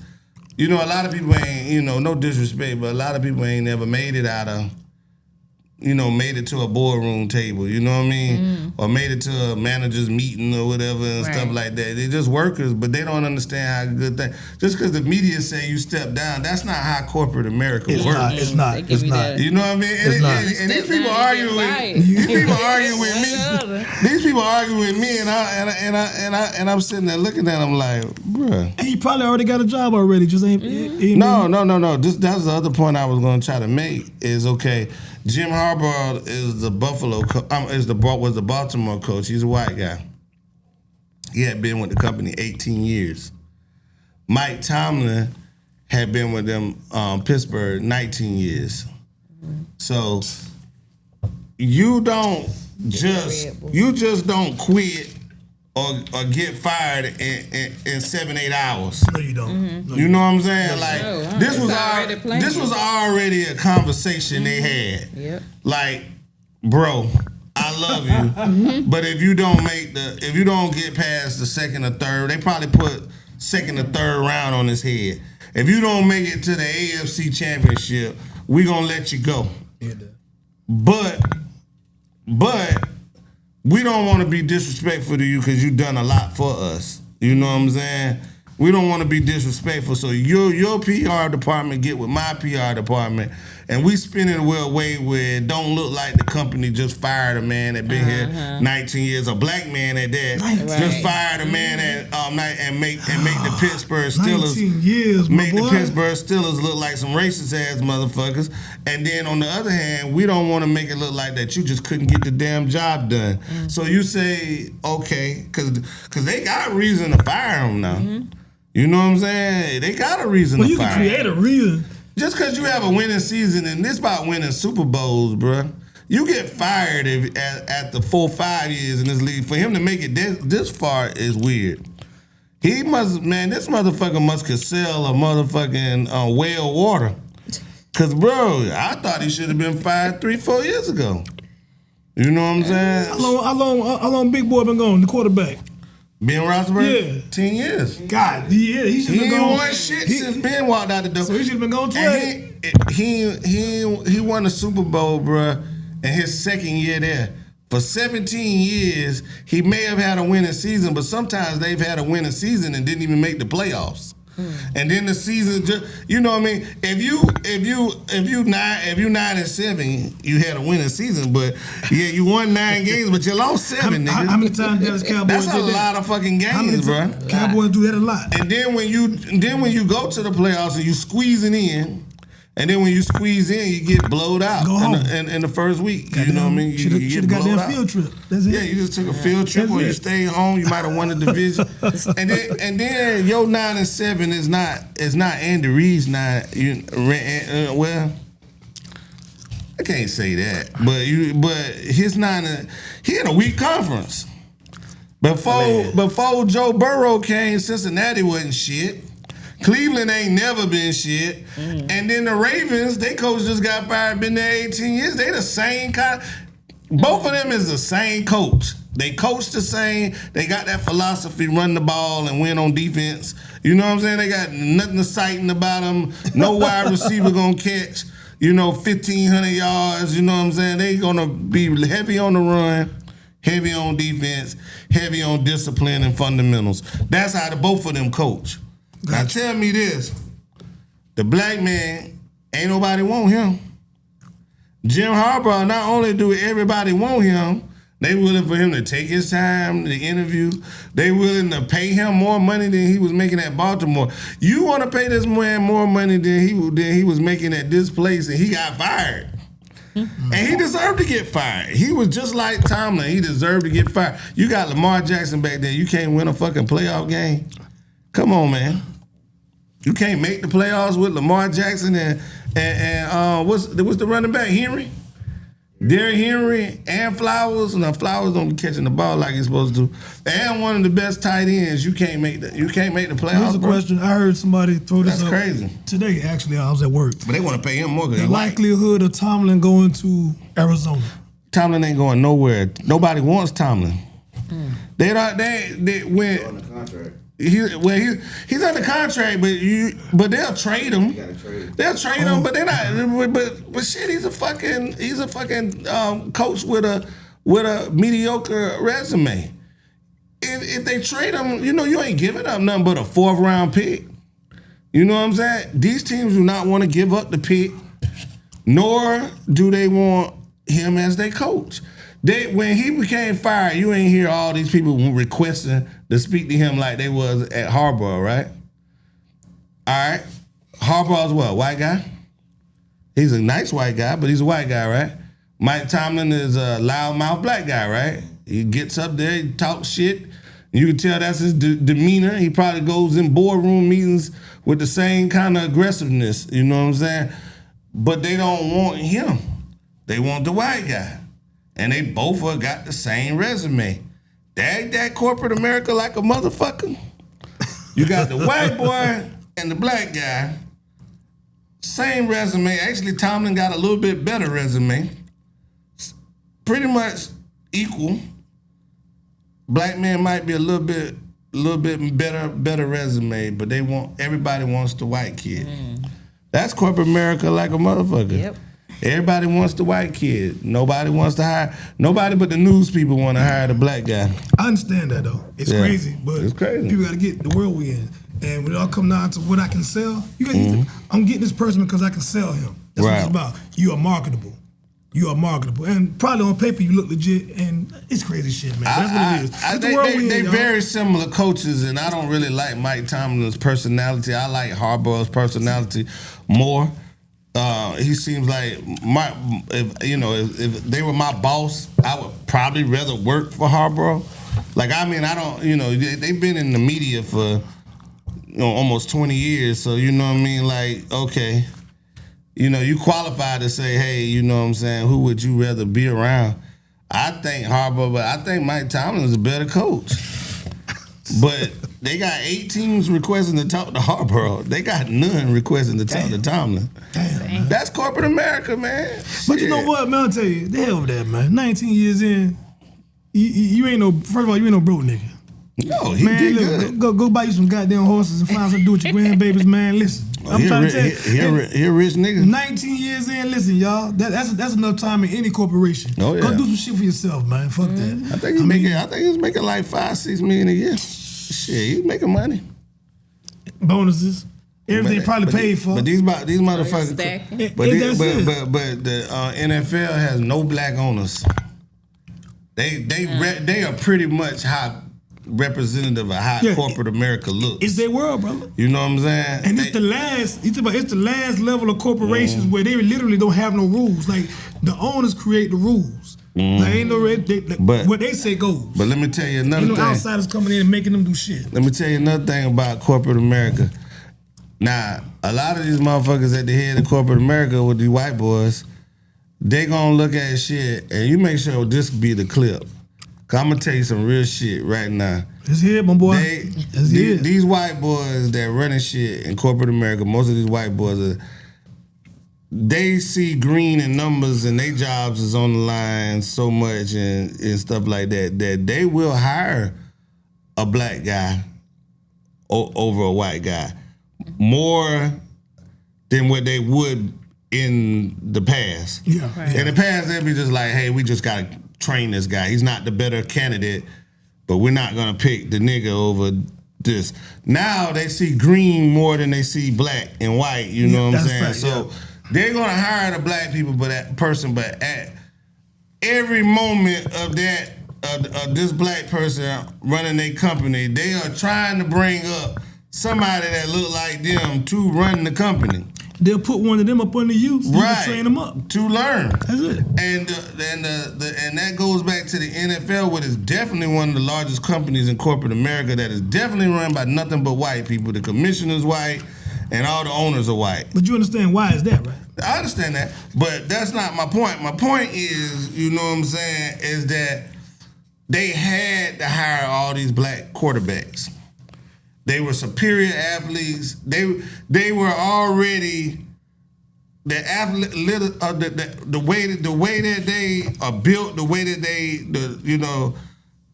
You know, a lot of people ain't, you know, no disrespect, but a lot of people ain't never made it out of, you know, made it to a boardroom table, you know what I mean? Or made it to a manager's meeting or whatever and stuff like that. They're just workers, but they don't understand how good thing. Just because the media say you step down, that's not how corporate America works. It's not. You know what I mean? And these people arguing with me. These people arguing with me, and I'm sitting there looking at them like, bruh. And he probably already got a job already. Just ain't. No. That's the other point I was going to try to make is, okay, Jim Harbaugh is the was the Baltimore coach. He's a white guy. He had been with the company 18 years. Mike Tomlin had been with them Pittsburgh 19 years. So you just don't quit or get fired in 7-8 hours. No, you don't. Mm-hmm. No, You know what I'm saying? No, This it's was already a conversation they had. Yep. Like, bro, I love you, but if you don't get past the second or third, they probably put second or third round on his head. If you don't make it to the AFC Championship, we gonna let you go. But we don't want to be disrespectful to you because you done a lot for us. You know what I'm saying? We don't want to be disrespectful. So your PR department get with my PR department, and we spin it a way where it don't look like the company just fired a man that been here 19 years, a black man at that, just fired a man and make the Pittsburgh Steelers 19 years, my boy. The Pittsburgh Steelers look like some racist ass motherfuckers. And then on the other hand, we don't want to make it look like that you just couldn't get the damn job done. So you say okay, because they got a reason to fire him now. You know what I'm saying? They got a reason to fire him. Well, you can create a reason. Just because you have a winning season, and this about winning Super Bowls, bruh. You get fired at the 4 or 5 years in this league. For him to make it this far is weird. This motherfucker must could sell a motherfucking well of water. Cause bro, I thought he should have been fired 3-4 years ago. You know what I'm saying? How long Big Boy been gone? The quarterback. Ben Roethlisberger? Yeah. 10 years. God, yeah, he should have been gone. He ain't won shit since Ben walked out the door. So he should have been gone 12. He won the Super Bowl, bruh, in his second year there. For 17 years, he may have had a winning season, but sometimes they've had a winning season and didn't even make the playoffs. And then the season, just, you know what I mean? If you 9-7, you had a winning season, but yeah, you won 9 games, but you lost 7, nigga. How many times Dallas Cowboys That's did a that? lot of fucking games, bro. Cowboys do that a lot. And then when you go to the playoffs and you squeezing in, and then when you squeeze in, you get blowed out in the first week. You know what I mean? You Should have got that field trip. That's it. Yeah, you just took a field trip, or you stayed home. You might have won the division. and then your 9-7 is not Andy Reid's 9. Well, I can't say that, but his 9. He in a weak conference. Before Joe Burrow came, Cincinnati wasn't shit. Cleveland ain't never been shit. And then the Ravens, they coach just got fired, been there 18 years. They the same kind. Both of them is the same coach. They coach the same. They got that philosophy, run the ball and win on defense. You know what I'm saying? They got nothing exciting about them. No wide receiver gonna catch, 1,500 yards. You know what I'm saying? They gonna be heavy on the run, heavy on defense, heavy on discipline and fundamentals. That's how the both of them coach. Now tell me this, the black man, ain't nobody want him. Jim Harbaugh, not only do everybody want him, they willing for him to take his time, the interview. They willing to pay him more money than he was making at Baltimore. You want to pay this man more money than he was making at this place, and he got fired. And he deserved to get fired. He was just like Tomlin. He deserved to get fired. You got Lamar Jackson back there. You can't win a fucking playoff game. Come on, man. You can't make the playoffs with Lamar Jackson and what's the running back? Henry? Derrick Henry and Flowers. Now Flowers don't be catching the ball like he's supposed to. And one of the best tight ends. You can't make the playoffs. Here's a question. I heard somebody throw this That's up crazy. today. Actually, I was at work. But they want to pay him more. The likelihood of Tomlin going to Arizona. Tomlin ain't going nowhere. Nobody wants Tomlin. They went on the contract. He's under contract, but they'll trade him. They'll trade him, but they're not. But shit, he's a fucking coach with a mediocre resume. If they trade him, you ain't giving up nothing but a 4th round pick. You know what I'm saying? These teams do not want to give up the pick, nor do they want him as their coach. When he became fired, you ain't hear all these people requesting to speak to him like they was at Harbaugh, right? All right. Harbaugh's what, white guy? He's a nice white guy, but he's a white guy, right? Mike Tomlin is a loudmouth black guy, right? He gets up there, he talks shit. You can tell that's his demeanor. He probably goes in boardroom meetings with the same kind of aggressiveness, you know what I'm saying? But they don't want him. They want the white guy. And they both got the same resume. that corporate America like a motherfucker. You got the white boy and the black guy. Same resume. Actually, Tomlin got a little bit better resume. Pretty much equal. Black men might be a little bit better resume, but everybody wants the white kid. That's corporate America like a motherfucker. Yep. Everybody wants the white kid. Nobody wants to hire. Nobody but the news people want to hire the black guy. I understand that though. It's crazy, but it's crazy. People got to get the world we in. And when it all come down to what I can sell, I'm getting this person because I can sell him. That's what it's about. You are marketable. You are marketable. And probably on paper you look legit, and it's crazy shit, man. That's what it is. It's the world we in, they y'all. very similar coaches, and I don't really like Mike Tomlin's personality. I like Harbaugh's personality more. He seems like if they were my boss, I would probably rather work for Harbaugh. Like, I mean, I don't, they've been in the media for almost 20 years, so you know what I mean? Like, okay, you qualify to say, hey, you know what I'm saying, who would you rather be around? I think Harbaugh, but I think Mike Tomlin is a better coach. But they got 8 teams requesting to talk to Harbaugh. They got none requesting to talk to Tomlin. Damn. That's corporate America, man. But you know what, man? I'll tell you, the hell with that, man. 19 years in, you ain't no, first of all, you ain't no broke nigga. No, he did good. Go buy you some goddamn horses and find something to do with your grandbabies, man. Listen, I'm trying to tell you. He a rich nigga. 19 years in, listen, y'all. That's enough time in any corporation. Oh, yeah. Go do some shit for yourself, man. Fuck that. I think he's making like $5-6 million a year. Shit, he's making money. Bonuses. Everything probably paid for. But these motherfuckers. But the NFL has no black owners. They are pretty much how representative of how corporate America looks. It's their world, brother. You know what I'm saying? And it's the last level of corporations where they literally don't have no rules. Like, the owners create the rules. Like, ain't no what they say goes. But let me tell you another thing. Outsiders coming in and making them do shit. Let me tell you another thing about corporate America. Now, a lot of these motherfuckers at the head of corporate America with these white boys, they gonna look at shit, and you make sure this be the clip. Cause I'm gonna tell you some real shit right now. It's here, my boy. These white boys that running shit in corporate America, most of these white boys they see green in numbers and their jobs is on the line so much and stuff like that they will hire a black guy over a white guy more than what they would in the past. Yeah. Right. In the past, they'd be just like, hey, we just gotta train this guy. He's not the better candidate, but we're not gonna pick the nigga over this. Now they see green more than they see black and white, you know what I'm saying? Fact, so they're gonna hire the black people, but at every moment of that this black person running their company, they are trying to bring up somebody that look like them to run the company. They'll put one of them up under you, so you can train them up to learn. That's it. And that goes back to the NFL, which is definitely one of the largest companies in corporate America that is definitely run by nothing but white people. The commissioner's white, and all the owners are white. But you understand why is that, right? I understand that, but that's not my point. My point is, you know what I'm saying, is that they had to hire all these black quarterbacks. They were superior athletes. They were already the way that they are built, the way that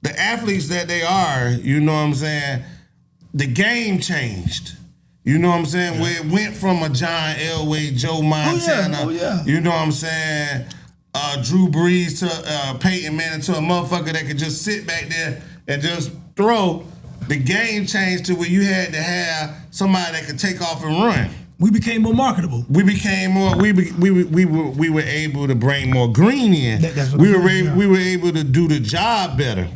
the athletes that they are. You know what I'm saying? The game changed. You know what I'm saying? Yeah. Where it went from a John Elway, Joe Montana. You know what I'm saying? Drew Brees to Peyton Manning to a motherfucker that could just sit back there and just throw. The game changed to where you had to have somebody that could take off and run. We became more marketable. We became more. We were able to bring more green in. We were able to do the job better.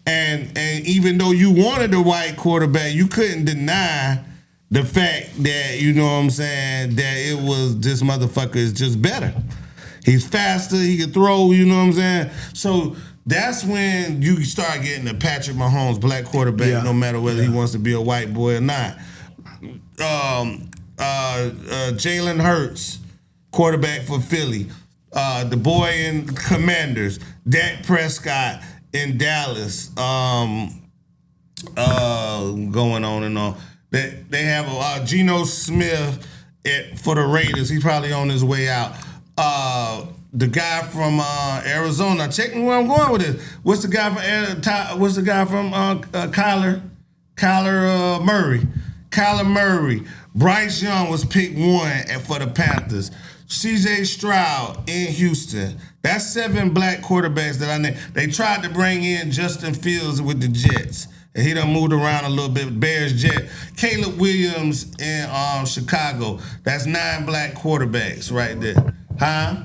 And even though you wanted a white quarterback, you couldn't deny the fact that, you know what I'm saying, that it was this motherfucker is just better. He's faster. He can throw. You know what I'm saying. So. That's when you start getting the Patrick Mahomes black quarterback, no matter whether he wants to be a white boy or not. Jalen Hurts, quarterback for Philly. The boy in Commanders, Dak Prescott in Dallas, going on and on. They have Geno Smith for the Raiders. He's probably on his way out. The guy from Arizona. Check me where I'm going with this. What's the guy from Kyler Murray? Kyler Murray. Bryce Young was picked 1 for the Panthers. C.J. Stroud in Houston. That's 7 black quarterbacks that I named. They tried to bring in Justin Fields with the Jets, and he done moved around a little bit. Bears, Jet. Caleb Williams in Chicago. That's 9 black quarterbacks right there. Huh?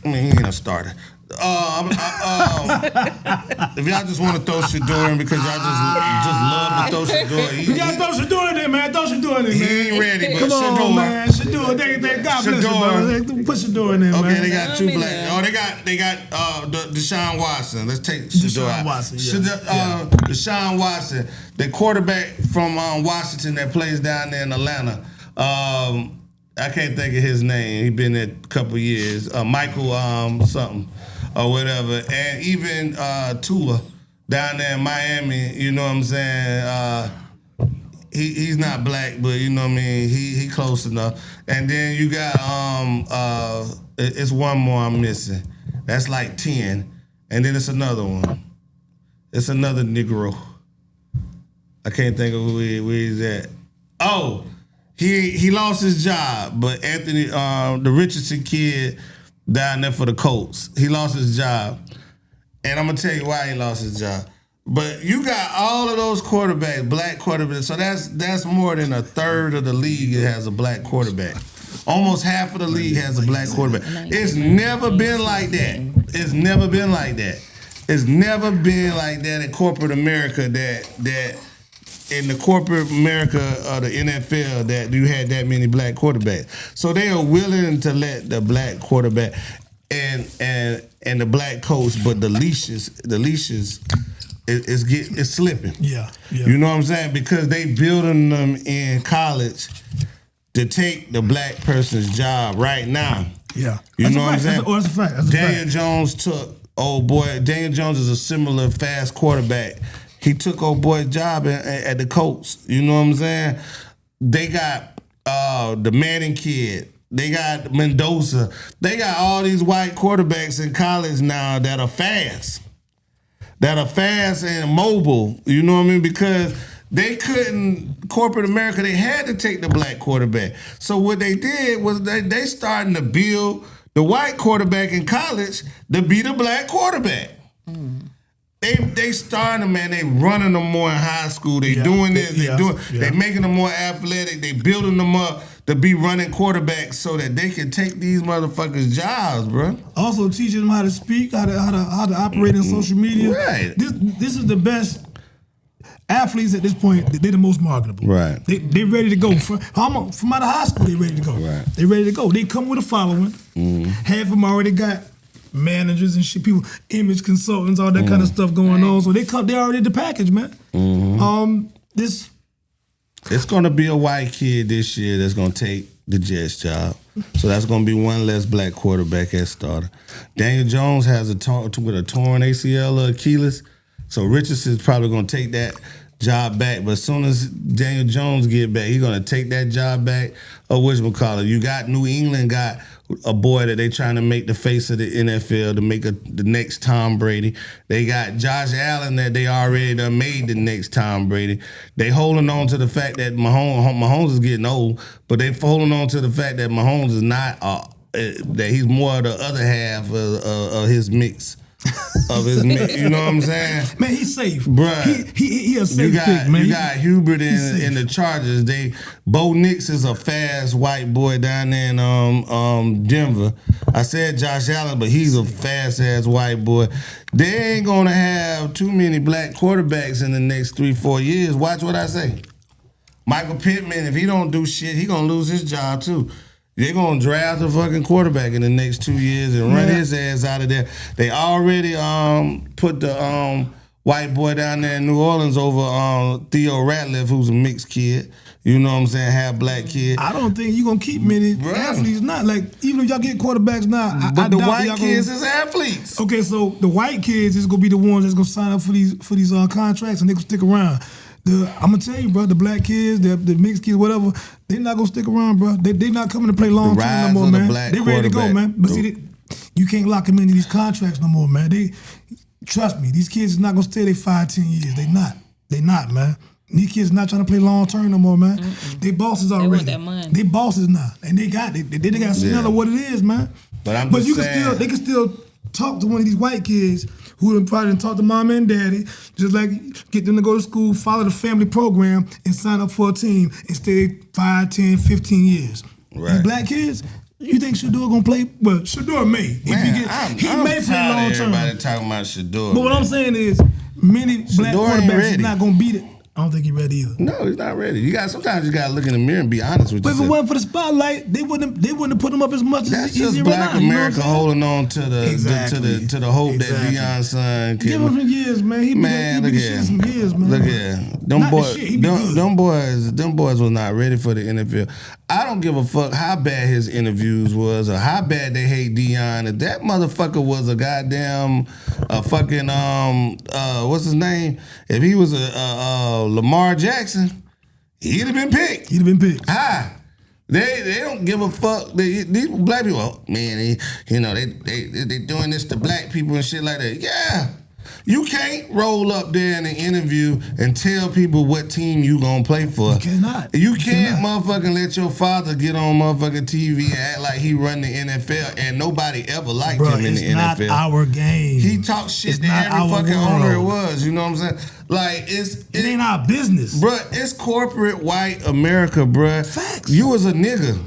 I mean, he ain't a starter. If y'all just want to throw Shador in because y'all just love to throw Shador, you gotta throw Shador in there, man. Throw Shador in there, man. He ain't ready, but Come on, Shador. Man. Shador, they God bless you, bro. Put Shador in there, man. Okay, they got 2 black. Oh, they got Deshaun Watson. Let's take Shador out. Deshaun Watson, the quarterback from Washington that plays down there in Atlanta. I can't think of his name. He been there a couple years. Michael something or whatever. And even Tua down there in Miami, you know what I'm saying? He's not black, but you know what I mean? He close enough. And then you got it's one more I'm missing. That's like 10. And then it's another one. It's another Negro. I can't think of where he's at. Oh, He lost his job, but Anthony, the Richardson kid down there for the Colts, he lost his job. And I'm going to tell you why he lost his job. But you got all of those quarterbacks, black quarterbacks, so that's more than a third of the league that has a black quarterback. Almost half of the league has a black quarterback. It's never been like that. It's never been like that. It's never been like that in corporate America that in the corporate America of the NFL that you had that many black quarterbacks. So they are willing to let the black quarterback and the black coach, but the leashes it's slipping. Yeah. You know what I'm saying? Because they building them in college to take the black person's job right now. Yeah. You know what I'm saying? That's a fact. Daniel Jones took Daniel Jones is a similar fast quarterback. He took old boy's job at the Colts. You know what I'm saying? They got the Manning kid. They got Mendoza. They got all these white quarterbacks in college now that are fast. And mobile. You know what I mean? Because they couldn't, corporate America, they had to take the black quarterback. So what they did was they starting to build the white quarterback in college to be the black quarterback. They starting them, man. They running them more in high school. They doing this. They making them more athletic. They building them up to be running quarterbacks so that they can take these motherfuckers' jobs, bro. Also teaching them how to speak, how to operate in social media. Right. This is the best athletes at this point. They're the most marketable. Right. They ready to go from out of high school. They ready to go. Right. They ready to go. They come with a following. Half of them already got managers and shit, people, image consultants, all that kind of stuff going on. So they already the package, man. It's gonna be a white kid this year that's gonna take the Jets job. So that's gonna be one less black quarterback at starter. Daniel Jones has with a torn ACL or Achilles. So Richardson's probably gonna take that job back. But as soon as Daniel Jones get back, he's gonna take that job back. Or whatchamacallit. You got New England got a boy that they trying to make the face of the NFL to make the next Tom Brady. They got Josh Allen that they already done made the next Tom Brady. They holding on to the fact that Mahomes is getting old, but they holding on to the fact that Mahomes is not that he's more of the other half of his mix. You know what I'm saying? Man, he's safe. Bruh. He a safe pick, man. You got Hubert in the Chargers. Bo Nix is a fast white boy down there in Denver. I said Josh Allen, but he's a fast-ass white boy. They ain't gonna have too many black quarterbacks in the next 3-4 years. Watch what I say. Michael Pittman, if he don't do shit, he gonna lose his job too. They're going to draft a fucking quarterback in the next 2 years and run his ass out of there. They already put the white boy down there in New Orleans over Theo Ratliff, who's a mixed kid. You know what I'm saying? Have black kids. I don't think you're gonna keep many athletes. Not like even if y'all get quarterbacks now. But the white kids is athletes. Okay, so the white kids is gonna be the ones that's gonna sign up for these contracts and they gonna stick around. I'm gonna tell you, bro. The black kids, the mixed kids, whatever, they not gonna stick around, bro. They not coming to play long term no more, man. They ready to go, man. But see, you can't lock them into these contracts no more, man. Trust me, these kids is not gonna stay there 5-10 years. They not, man. These kids not trying to play long term no more, man. They bosses already. They want that money. They bosses now, and they got a smell of what it is, man. But you they can still talk to one of these white kids who probably done talk to mom and daddy, just like get them to go to school, follow the family program, and sign up for a team and stay 5, 10, 15 years. Right. These black kids, you think Shador gonna play? Well, Shador may. Man, He may play long term. Everybody talking about Shador. But what I'm saying is, many black quarterbacks is not gonna beat it. I don't think he's ready either. No, he's not ready. Sometimes you gotta look in the mirror and be honest with yourself. But if it wasn't for the spotlight, they wouldn't have put him up as much That's as he's just right black now. America holding on to the Exactly. to the hope that Exactly. Deion's son can. Give him some years, man. He be the shit in some years, man. Look here. Them boys was not ready for the NFL. I don't give a fuck how bad his interviews was or how bad they hate Deion. If that motherfucker was a goddamn fucking what's his name? If he was a Lamar Jackson, he'd have been picked. They don't give a fuck. These black people, oh, man, they doing this to black people and shit like that. Yeah. You can't roll up there in an interview and tell people what team you gonna play for. You cannot. You can't motherfucking let your father get on motherfucking TV and act like he run the NFL and nobody ever liked him in the NFL. It's not our game. He talks shit to every fucking owner it was. You know what I'm saying? Like it ain't our business, bruh. It's corporate white America, bruh. Facts. You was a nigga.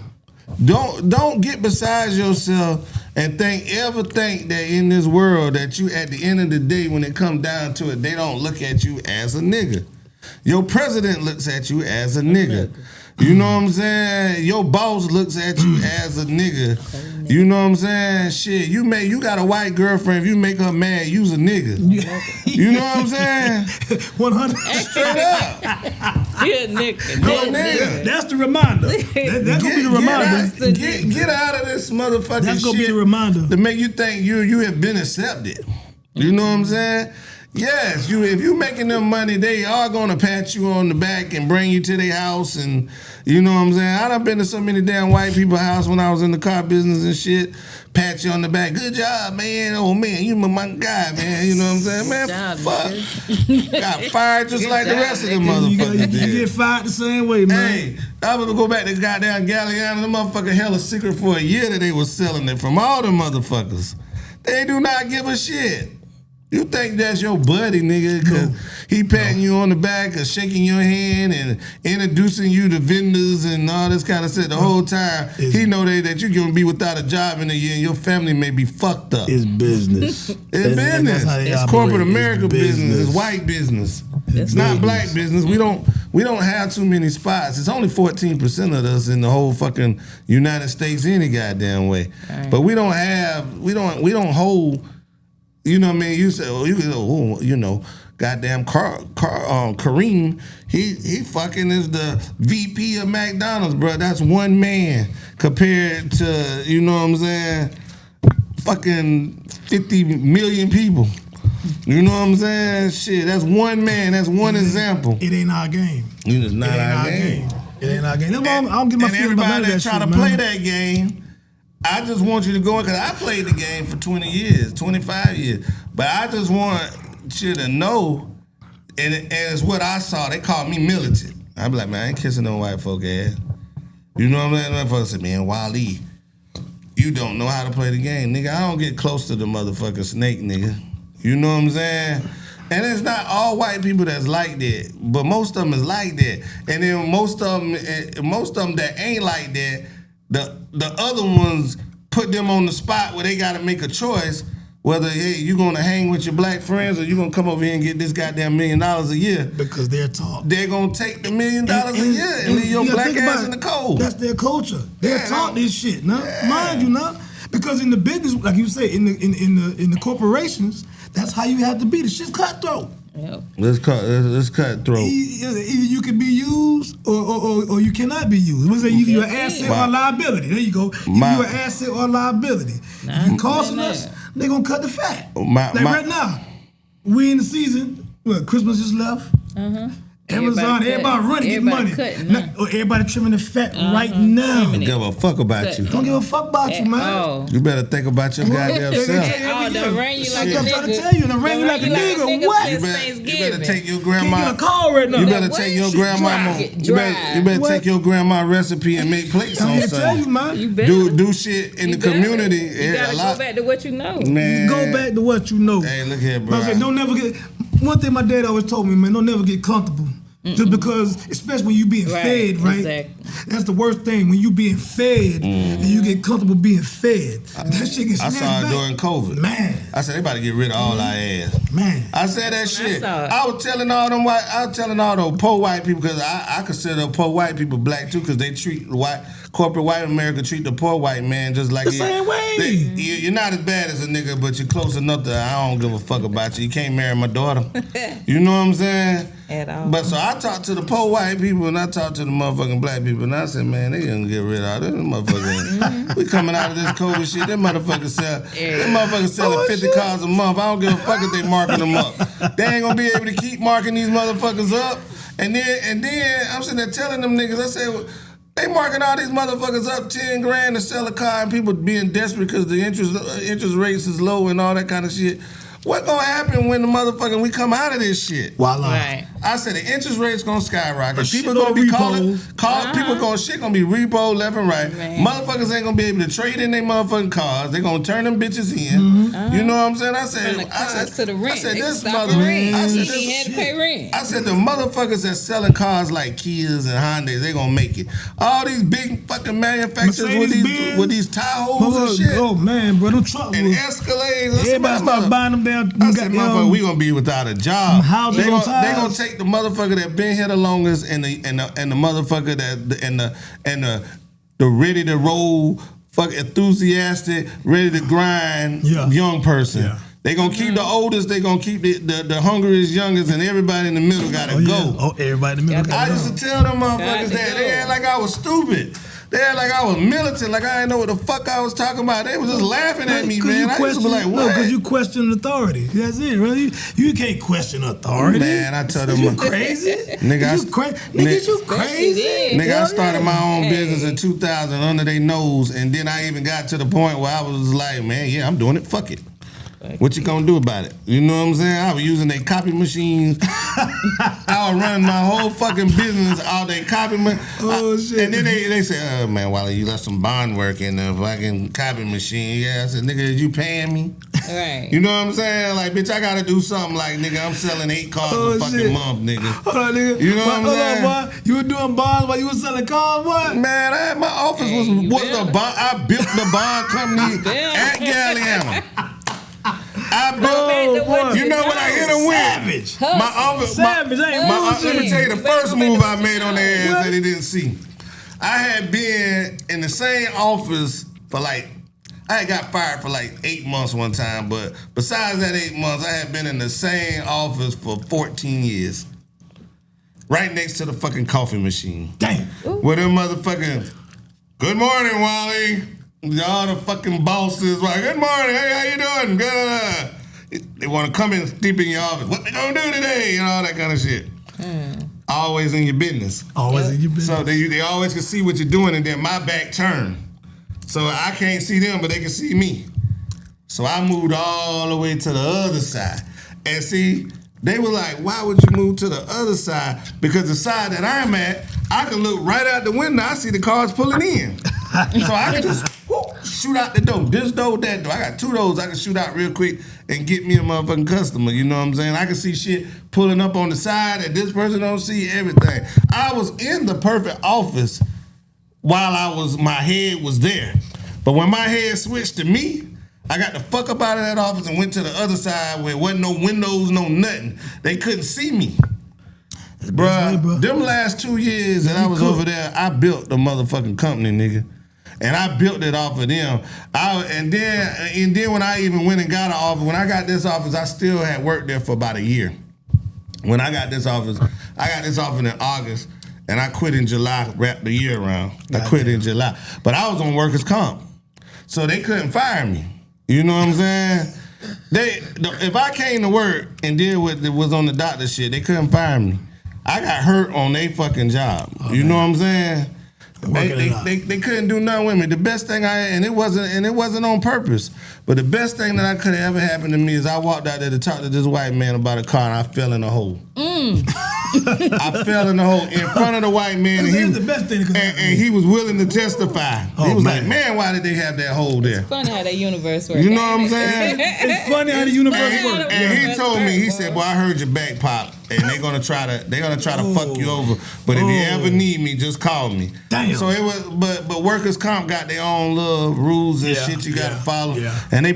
Don't get beside yourself and ever think that in this world that you at the end of the day when it comes down to it, they don't look at you as a nigga. Your president looks at you as a nigga. You know what I'm saying? Your boss looks at you as a nigga. You know what I'm saying? Shit, you got a white girlfriend. If you make her mad, you's a nigga. You know what I'm saying? 100. Straight up. You're a nigga. That's the reminder. That's gonna be the reminder. Get out of this motherfucking shit. That's gonna be the reminder to make you think you have been accepted. You know what I'm saying? Yes, if you making them money, they are gonna pat you on the back and bring you to their house, and you know what I'm saying. I done been to so many damn white people's house when I was in the car business and shit. Pat you on the back, good job, man. Oh man, you my guy, man. You know what I'm saying, man. Fuck, got fired just like the rest of the motherfuckers did. You get fired the same way, man. Hey, I was gonna go back to goddamn Galliano. The motherfucker held a secret for a year that they was selling it from all the motherfuckers. They do not give a shit. You think that's your buddy, nigga, because he patting you on the back or shaking your hand and introducing you to vendors and all this kind of shit the whole time. He know that you're going to be without a job in a year and your family may be fucked up. It's business. It's business. It's corporate America business. It's white business. It's not black business. We don't have too many spots. It's only 14% of us in the whole fucking United States any goddamn way. Right. But we don't hold. You know what I mean? You say, goddamn Kareem, he fucking is the VP of McDonald's, bro. That's one man compared to, you know what I'm saying, fucking 50 million people. You know what I'm saying? Shit, that's one man. That's one example. It ain't our game. It's not our game. It ain't our game. I don't get my feelings about none of that shit, man. Everybody that try to play that game, I just want you to go in, because I played the game for 20 years, 25 years. But I just want you to know, and it's what I saw. They called me militant. I be like, man, I ain't kissing no white folk ass. You know what I'm saying? White folks say, man, Wally, you don't know how to play the game. Nigga, I don't get close to the motherfucking snake, nigga. You know what I'm saying? And it's not all white people that's like that, but most of them is like that. And then most of them that ain't like that, the other ones put them on the spot where they got to make a choice whether, hey, you going to hang with your black friends or you going to come over here and get this goddamn $1 million a year. Because they're taught. They're going to take the $1 million a year and leave your black ass in the cold. That's their culture. They're taught this shit, now. Mind you, now. Because in the business, like you say, in the corporations, that's how you have to be. The shit's cutthroat. Yep. Let's cut throat. Either you can be used or you cannot be used. What's that? You're an asset or a liability. There you go. You're an asset or a liability. If you costing us, they gonna cut the fat. Right now, we in the season. What, Christmas just left. Amazon, everybody running, get money. Everybody trimming the fat right now. Don't give a fuck about you. Don't give a fuck about you, man. You better think about your goddamn self. Don't ring you like a nigga. I'm trying to tell you, don't ring you like a nigga. What? You better take your grandma. Can't get a call right now. You better take your grandma. You better take your grandma recipe and make plates on something. Tell you, man. You better do shit in the community. You gotta go back to what you know. Man, go back to what you know. Hey, look here, bro. Don't never get. One thing my dad always told me, man, don't never get comfortable. Just because, especially when you being fed, right? Exactly. That's the worst thing, when you being fed and you get comfortable being fed. That shit gets I saw it during COVID. Man. I said, they about to get rid of all our ass. Man. I said that shit. I was telling all those poor white people, because I consider poor white people black too, because they treat corporate white America treat the poor white man just like the same way. You're not as bad as a nigga, but you're close enough that I don't give a fuck about you. You can't marry my daughter. You know what I'm saying? At all. But so I talked to the poor white people and I talked to the motherfucking black people, and I said, man, they gonna get rid of this motherfucker. We coming out of this COVID shit. Them motherfuckers selling 50 cars a month. I don't give a fuck if they marking them up. They ain't gonna be able to keep marking these motherfuckers up. And then I'm sitting there telling them niggas, I said, they marking all these motherfuckers up $10,000 to sell a car, and people being desperate because the interest rates is low and all that kind of shit. What gonna happen when the motherfucking we come out of this shit? Voila. Right. I said the interest rate's gonna skyrocket. People gonna be repo. People gonna be repo left and right. Motherfuckers ain't gonna be able to trade in their motherfucking cars. They gonna turn them bitches in. You know what I'm saying? I said to the rent. I said they this mother. rent. I said he had to pay rent. I said the motherfuckers that selling cars like Kias and Hondas, they gonna make it. All these big fucking manufacturers with these Tahoes and shit. Oh man, bro, them trucks and Escalades. Everybody start buying them down. I said, motherfucker, we gonna be without a job. They gonna take the motherfucker that been here the longest and the motherfucker that the ready to roll, fuck enthusiastic, ready to grind young person. Yeah. They gonna keep the oldest. They gonna keep the hungriest, youngest, and everybody in the middle gotta go. Yeah. Oh, everybody in the middle gotta go. I used to tell them motherfuckers that they act like I was stupid. They act like I was militant, like I didn't know what the fuck I was talking about. They was just laughing at me, man. I used to be like, what? No, because you question authority. That's it, really. You can't question authority. Man, I told them, you crazy? Nigga, you crazy? Nigga, I started my own business in 2000 under their nose, and then I even got to the point where I was like, man, yeah, I'm doing it. Fuck it. What you gonna do about it? You know what I'm saying? I was using their copy machines. I was running my whole fucking business all they copy machines. Shit. And then they said, oh man, Wally, you left some bond work in the fucking copy machine. Yeah, I said, nigga, is you paying me? Right. You know what I'm saying? Like, bitch, I gotta do something like, nigga, I'm selling 8 cars a fucking month, nigga. Hold on, nigga. You know what I'm saying? Boy. You were doing bonds while you were selling cars, boy? Man, my office was the bond. I built the bond company at Galliano. I built, you know what I hit them with? Savage. My office, Savage, let me tell you the first move I made on their ass that they didn't see. I had been in the same office for I had got fired for 8 months one time, but besides that 8 months, I had been in the same office for 14 years. Right next to the fucking coffee machine. Damn. Where them motherfucking, good morning, Wally. All the fucking bosses like, good morning, hey, how you doing? Good. They want to come in deep in your office. What they gonna do today? And all that kind of shit. Always in your business. Always in your business. So they always can see what you're doing, and then my back turned. So I can't see them, but they can see me. So I moved all the way to the other side. And see, they were like, why would you move to the other side? Because the side that I'm at, I can look right out the window. I see the cars pulling in. So I can just shoot out the door. This door, that door. I got 2 doors I can shoot out real quick and get me a motherfucking customer. You know what I'm saying? I can see shit pulling up on the side that this person don't see, everything. I was in the perfect office while my head was there. But when my head switched to me, I got the fuck up out of that office and went to the other side where there wasn't no windows, no nothing. They couldn't see me. Bruh, them last 2 years that I was over there, I built the motherfucking company, nigga. And I built it off of them. And then when I even went and got an office, when I got this office, I still had worked there for about a year. when I got this office in August, and I quit in July, wrapped the year around. I quit in July. But I was on workers' comp, so they couldn't fire me. You know what I'm saying? If I came to work and did what was on the doctor shit, they couldn't fire me. I got hurt on their fucking job. You know what I'm saying? They couldn't do nothing with me. The best thing it wasn't on purpose, but the best thing that could have ever happened to me is I walked out there to talk to this white man about a car and I fell in a hole. I fell in the hole in front of the white man, and he was willing to testify. He was like, "Man, why did they have that hole there?" It's funny how that universe works. You know what I'm saying? It's funny how the universe works. And he told me, he said, "Boy, I heard your back pop, and they're gonna try to fuck you over. But if you ever need me, just call me." Damn. So it was, but workers' comp got their own little rules and shit you got to follow, and they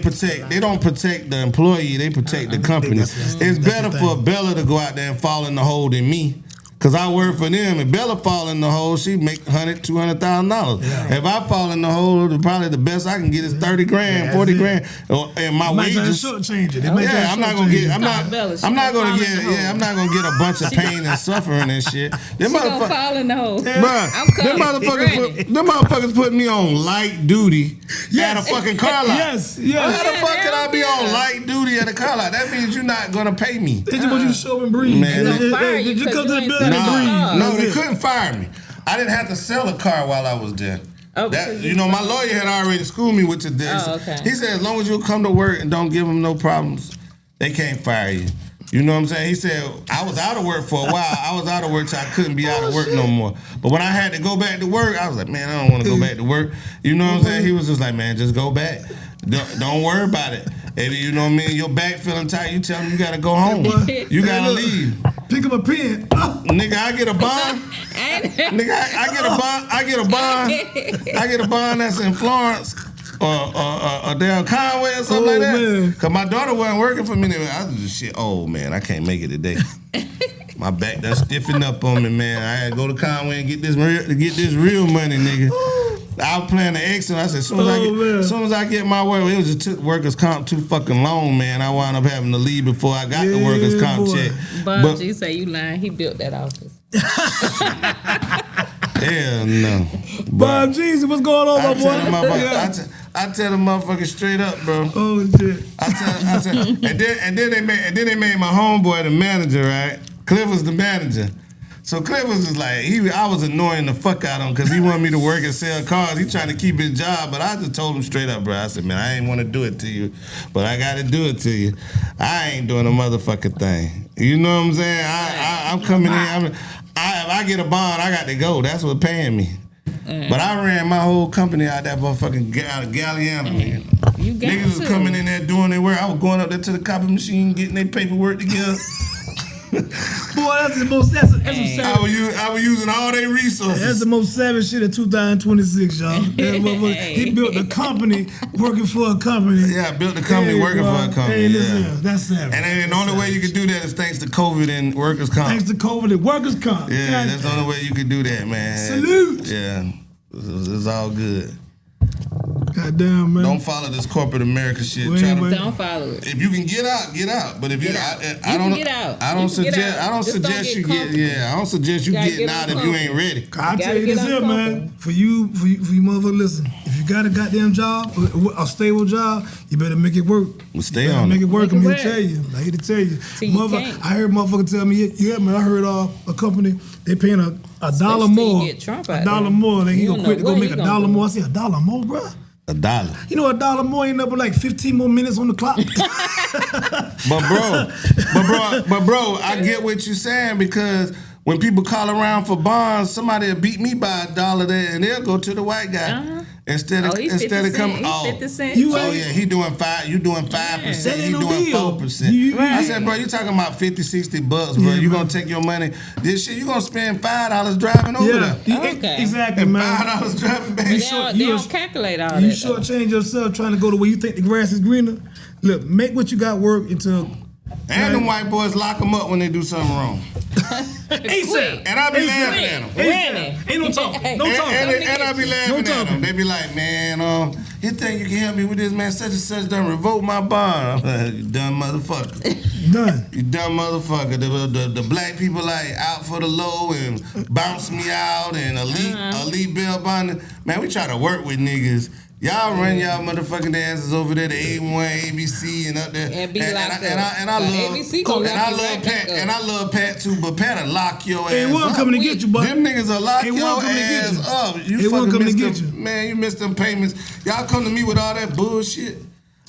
don't protect the employee, they protect the company. It's better for Bella to go out there and fall in the hole than me. Cause I work for them, and Bella fall in the hole, she make $200,000. If I fall in the hole, probably the best I can get is 30 grand, 40 grand, and my wages. Change it. I'm not gonna get a bunch of pain and suffering and shit. Them motherfuckers fall in the hole. Them motherfuckers put me on light duty at a fucking car lot. Yes. How the fuck could I be on light duty at a car lot? That means you're not gonna pay me. They just want you to show up and breathe. Man, you come to the building. No, they couldn't fire me. I didn't have to sell a car while I was there. Oh, my lawyer had already schooled me with this. Oh, okay. He said, as long as you come to work and don't give them no problems, they can't fire you. You know what I'm saying? He said, I was out of work for a while. I was out of work till I couldn't be out of work no more. But when I had to go back to work, I was like, man, I don't want to go back to work. You know what I'm saying? He was just like, man, just go back. Don't worry about it. If you know what I mean, your back feeling tight, you tell them you gotta go home. You gotta leave. Pick up a pen. Nigga, I get a bond. Nigga, I get a bond that's in Florence or down Conway or something like that. Man. Cause my daughter wasn't working for me. I was just shit. Oh man, I can't make it today. My back done stiffened up on me, man. I had to go to Conway and get this real money, nigga. I was playing the exit. I said, as soon as I get my work, it was just took workers' comp too fucking long, man. I wound up having to leave before I got the workers' comp check. Bob G say you lying. He built that office. Hell no. Bob Jesus, what's going on, my boy? I tell the motherfucker straight up, bro. Oh shit. I tell, and then they made my homeboy the manager, right? Cliff was the manager. So Cliff was just like, I was annoying the fuck out of him because he wanted me to work and sell cars. He trying to keep his job, but I just told him straight up, bro. I said, man, I ain't want to do it to you, but I got to do it to you. I ain't doing a motherfucking thing. You know what I'm saying? I'm coming in. If I get a bond, I got to go. That's what's paying me. But I ran my whole company out that motherfucking Galliano, man. Niggas was coming in there doing their work. I was going up there to the copy machine, getting their paperwork together. Boy, that's some savage. I was using all their resources. That's the most savage shit of 2026, y'all. He built a company working for a company. Yeah, I built a company working for a company. That's savage. And the only way you can do that is thanks to COVID and workers' comp. Thanks to COVID and workers' comp. Yeah, that's the only way you can do that, man. Salute. Yeah, it's all good. Goddamn, man. Don't follow this corporate America shit. Don't follow it. If you can get out, get out. But if I don't suggest you getting out if you ain't ready. I'll tell you this here, man. For you motherfucker, listen. If you got a goddamn job, a stable job, you better make it work. Stay on it. Make it work. I'm here to tell you. I heard motherfucker tell me, I heard a company, they paying a dollar more. $1 more. Then he gonna quit to go make $1 more. I said, $1 more, bro? $1. You know, $1 more ain't up but like 15 more minutes on the clock. but bro, I get what you're saying because when people call around for bonds, somebody will beat me by $1 there, and they'll go to the white guy instead of coming. 50 cents. He doing 5. You doing 5%. He doing 4%. I said, bro, you talking about $50-$60, bro? You gonna take your money? This shit, you gonna spend $5 driving over there? Okay. Exactly, and man. $5 driving back. They don't calculate all that. You shortchange yourself trying to go to where you think the grass is greener. Look, make what you got work until. And them white boys lock them up when they do something wrong. ASAP. And I be laughing at them. RENEE. Ain't no talking. No talking. And I be laughing at them. They be like, man, you think you can help me with this, man? Such and such done revoke my bond. I'm like, you dumb motherfucker. Done. You dumb motherfucker. The black people like out for the low and bounce me out and elite bail bonding. Man, we try to work with niggas. Y'all run y'all motherfucking asses over there to A1, ABC, and up there. And be locked up. And I love ABC gonna lock you right back up. And I love Pat too, but Pat'll lock your ass Ain't one up. coming to get you, but Them niggas will lock ain't your one coming to get ass you. up. You Ain't one fucking coming to missed get them. you. Man, you missed them payments. Y'all come to me with all that bullshit.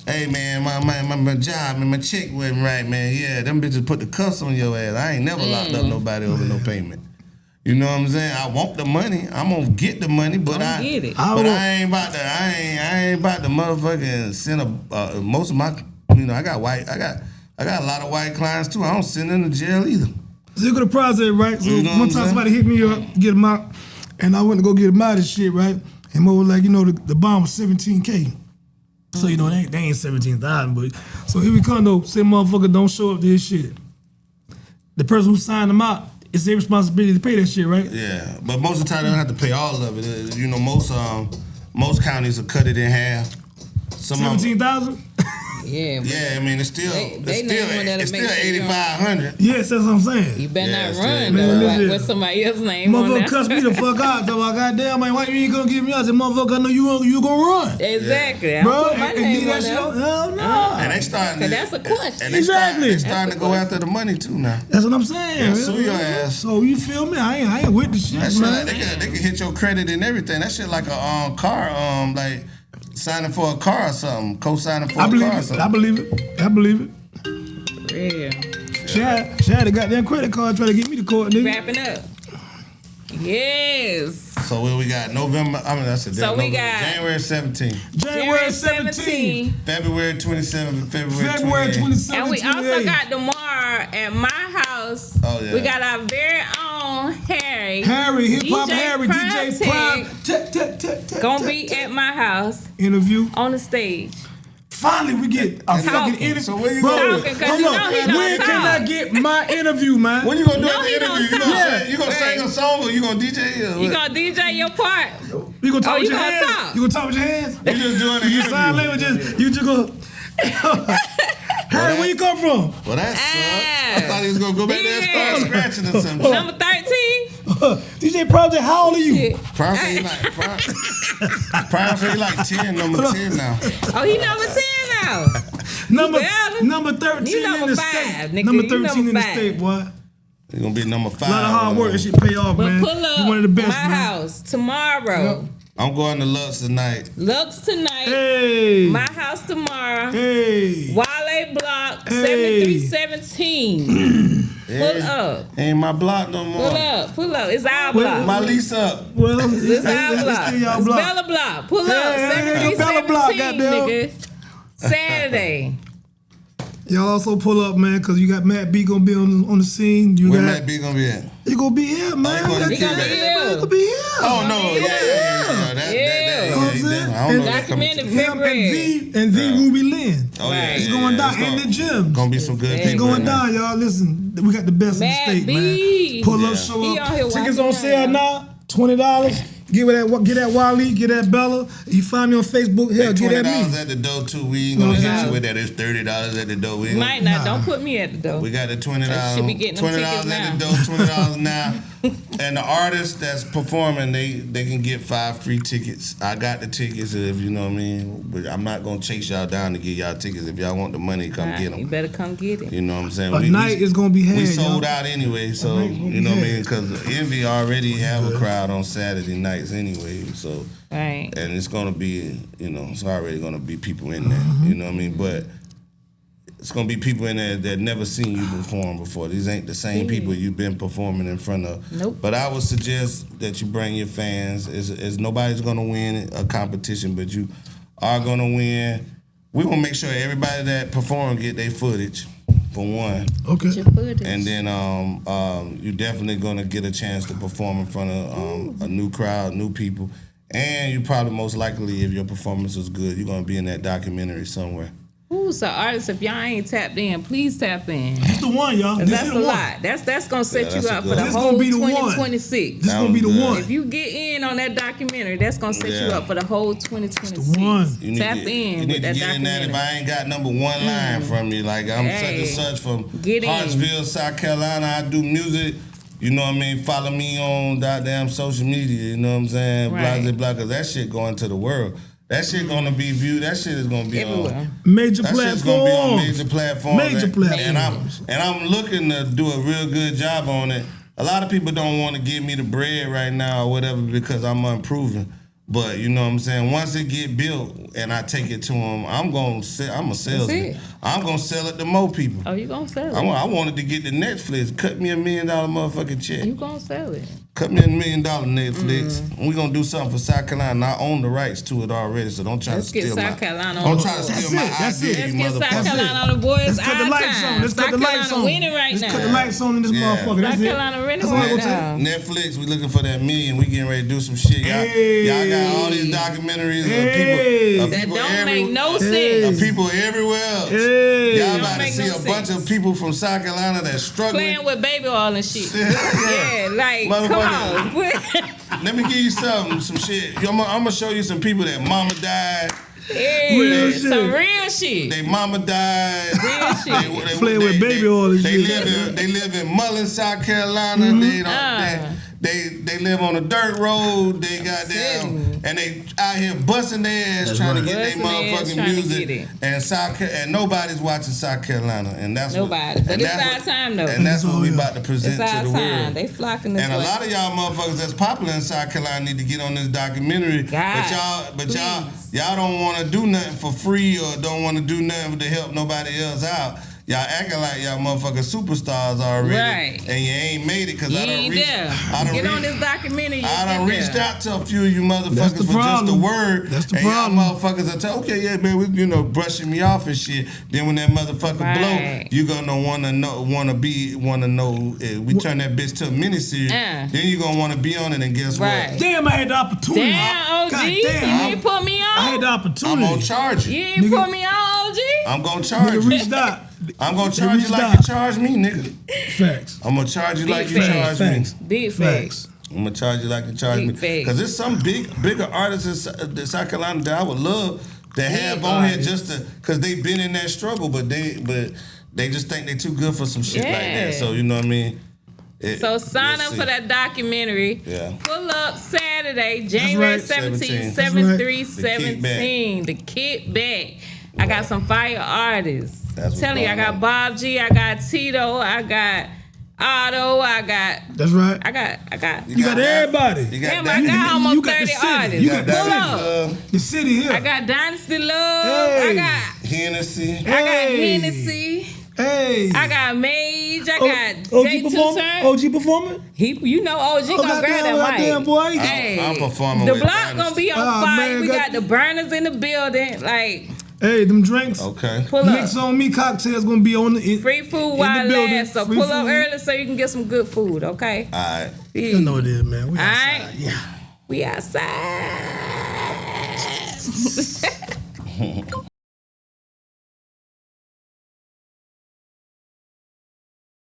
Hey man, my job and my check wasn't right, man. Yeah, them bitches put the cuffs on your ass. I ain't never locked up nobody over no payment. You know what I'm saying? I want the money. I'm gonna get the money, but I ain't about to. I ain't about to motherfucking send most of my. You know, I got a lot of white clients too. I don't send them to jail either. So you go to process, right? So You know one time somebody hit me up, get him out, and I went to go get him out of shit, right? And Mo was like, you know, the bond was $17K. So you know they ain't 17,000, but so here we come though. Say motherfucker don't show up to his shit. The person who signed them out, it's their responsibility to pay that shit, right? Yeah, but most of the time they don't have to pay all of it. You know, most counties will cut it in half. 17,000. Yeah. Yeah, I mean it's still they it's still 8,500. Yes, that's what I'm saying. You better Yeah, not still, run man, though. listen. With somebody else's name on Motherfucker there. cuss me the fuck out. Talk about goddamn man, why you ain't gonna give me out? I said, motherfucker, I know you gonna run. Exactly. Bro, Put my and name leave that on shit there. on. Hell no. And they starting. Cause that's a question. And Exactly. they starting to go after the money too now. That's what I'm saying. Yeah, sue your ass. So you feel me? I ain't with the shit, That shit, man. they can hit your credit and everything. That shit like a car, like signing for a car or something, co-signing for a car or something. I believe it. Real. She had a goddamn credit card trying to get me to court, nigga. Wrapping up. Yes. So what we got? November. I mean, that's it. So we got January 17th, January 17th. February 27th, February 28th. 27th. And we also got tomorrow at my house. Oh, yeah. We got our very own Harry. Hip Hop DJ Harry, DJ Prime. Gonna be at my house Interview. on the stage. Finally, we get a fucking interview. So where you Bro, going? Talking, 'cause you know he don't when can talk. I get my interview, man? What you gonna do No, at the he don't interview? talk. You gonna sing a song or you gonna DJ? You gonna DJ your part? You gonna talk Oh, with you your gonna hands? talk? You gonna talk with your hands? You just doing the You sign interview. language, you just go. Harry, where you come from? Well, that sucks. I thought he was gonna go back there and start Yeah. scratching or something. Number 13? DJ Project, how old are you? Yeah. Prime say he like 10, number 10 now. Oh, he number 10 now. Number 13 You number in the 5, state. nigga. Number You 13 number in the 5. state, boy. He's gonna be number 5. A lot of hard work. That shit pay off, But man. pull up You one of the best, my man. house tomorrow. I'm going to LIQQS tonight. LIQQS tonight. Hey. My house tomorrow. Hey. Wale Block Hey. 7317. Pull up. Ain't my block no more. Pull up. It's our block. My lease up. Well, It's our block. still y'all It's block. Bella Block. Pull up. Hey, Bella Block, 7317, goddamn. nigga. Saturday. Y'all also pull up, man, because you got Matt B gonna be on the scene. You Where got Matt B gonna be at? he gonna be here, man. he gonna be He here. gonna be here. Oh no, yeah. You know what I'm saying? I don't know. That coming Documented to- Him and V Ruby Lynn. Oh yeah, Right. It's going down It's in the gym. Gonna be some good It's It's people. going in there. down, y'all. Listen, we got the best Matt in the state, B. man. Pull up, Yeah. show He up. on here Tickets watching on sale now. now. $20. Get that Wally, get that Bella. You find me on Facebook. Hell, get that $20 me. at the door too. We ain't No, gonna hit nah. you with that. It's $30 at the door. We ain't Might not. Don't put me at the door. We got the $20. I should be getting them $20 tickets at the now. door. $20 now. And the artist that's performing, they can get 5 free tickets. I got the tickets, if you know what I mean. But I'm not gonna chase y'all down to get y'all tickets. If y'all want the money, come get You them. better come get it. You know what I'm saying? A night is gonna be had. We sold y'all. out anyway, so night gonna you know be what I mean. had. Because Envy already have a crowd on Saturday nights anyway, so. Right. And it's gonna be, it's already gonna be people in there. You know what I mean? But it's gonna be people in there that never seen you perform before. These ain't the same people you've been performing in front of. Nope. But I would suggest that you bring your fans. Is nobody's gonna win a competition, but you are gonna win. We gonna make sure everybody that perform get their footage, for one. Okay. Your footage. And then you're definitely gonna get a chance to perform in front of a new crowd, new people. And you probably most likely, if your performance is good, you're gonna be in that documentary somewhere. Who's the artist? If y'all ain't tapped in, please tap in. This the one, y'all. This That's is a the one. lot. That's gonna set you up for the This whole gonna be the one. 2026. This gonna be the one. If you get in on that documentary, that's gonna set you up for the whole 2026. the one. Tap in You need with to that get in that documentary. if I ain't got number one line from you. Like, I'm such and such from Get in. Hartsville, South Carolina. I do music. You know what I mean? Follow me on goddamn social media. You know what I'm saying? Right. Blah, blah, because that shit going to the world. That shit gonna be viewed. That shit is gonna be Everywhere. on Major that platforms. shit's gonna be on major platforms. Major platforms. And I'm looking to do a real good job on it. A lot of people don't want to give me the bread right now or whatever because I'm unproven. But you know what I'm saying? Once it get built and I take it to them, I'm a salesman. I'm gonna sell it to more people. Oh, you gonna sell it? I wanted to get the Netflix. Cut me $1 million motherfucking check. You gonna sell it? Cut me $1 million Netflix. We're gonna do something for South Carolina. I own the rights to it already, so don't try Let's to get steal South Carolina on Don't the try to board. steal my That's it. idea, you Let's get South motherfucker. Carolina on the boys. Let's cut the lights on. Let's cut the lights on. Winning right Let's now. cut the lights on in this motherfucker. That's South it. Carolina winning That's all I'm right gonna now. Netflix, we looking for that million. We getting ready to do some shit. Y'all got all these documentaries of Hey. of That people don't make no of sense. people everywhere else. Hey. Y'all Don't about to make see no a bunch sense. of people from South Carolina that's struggling. Playing with baby oil and shit. Yeah, like, come on. Let me give you some shit. I'm gonna show you some people that mama died. Yeah, Real shit. some real shit. They mama died. Real shit. Playing with baby oil and shit. They live in Mullen, South Carolina. They live on a dirt road. They got down and they out here busting their ass trying to get their motherfucking music. And nobody's watching South Carolina. And that's Nobody. But it's our time though. And that's what we about to present It's to our the time. world. They flocking this And way. a lot of y'all motherfuckers that's popular in South Carolina need to get on this documentary. But y'all don't want to do nothing for free or don't want to do nothing to help nobody else out. Y'all acting like y'all motherfucking superstars already, right? And you ain't made it because I done Get on this documentary. I done reached out to a few of you motherfuckers for just the word. That's the and problem. Y'all motherfuckers will tell, okay, yeah, man, brushing me off and shit. Then when that motherfucker blow, you gonna wanna know. We turn that bitch to a miniseries. Then you gonna wanna be on it, and guess what? Damn, I had the opportunity. Damn, OG, God you damn. didn't put me on. I had the opportunity. I'm gonna charge you. You ain't put me on, OG. I'm gonna charge you. Reached out. I'm gonna charge you like you charge me, nigga. Facts. I'm gonna charge you like you charge me. Big facts. I'm gonna charge you like you charge me. Because there's some bigger artists in South Carolina that I would love to have on here just to, because they been in that struggle, but they just think they too good for some shit like that. So you know what I mean? So sign up for that documentary. Yeah. Pull up Saturday, January 17th, 7/3/17. The Kickback. I got some fire artists. I'm telling you, I got Bob G, I got Tito, I got Otto, I got. That's right. I got. You got everybody. Damn, I got almost 30 artists. You got Pull up. The city here. I got Dynasty Love. Hey. I got Hennessy. I got Hennessy. Hey. I got Mage. I got OG J2 performing. Turn. OG performing. You know OG gonna grab that mic. Damn boy. Hey, I'm performing. the with block Dynasty. gonna be on fire. We got the burners in the building. Like, hey, them drinks. Okay. pull up. Mix on me cocktails gonna be on the Free food in while the it building. lasts. So Free pull up food. early so you can get some good food. Okay. All right. You know what it is, man. We outside. Alright. Yeah. We outside.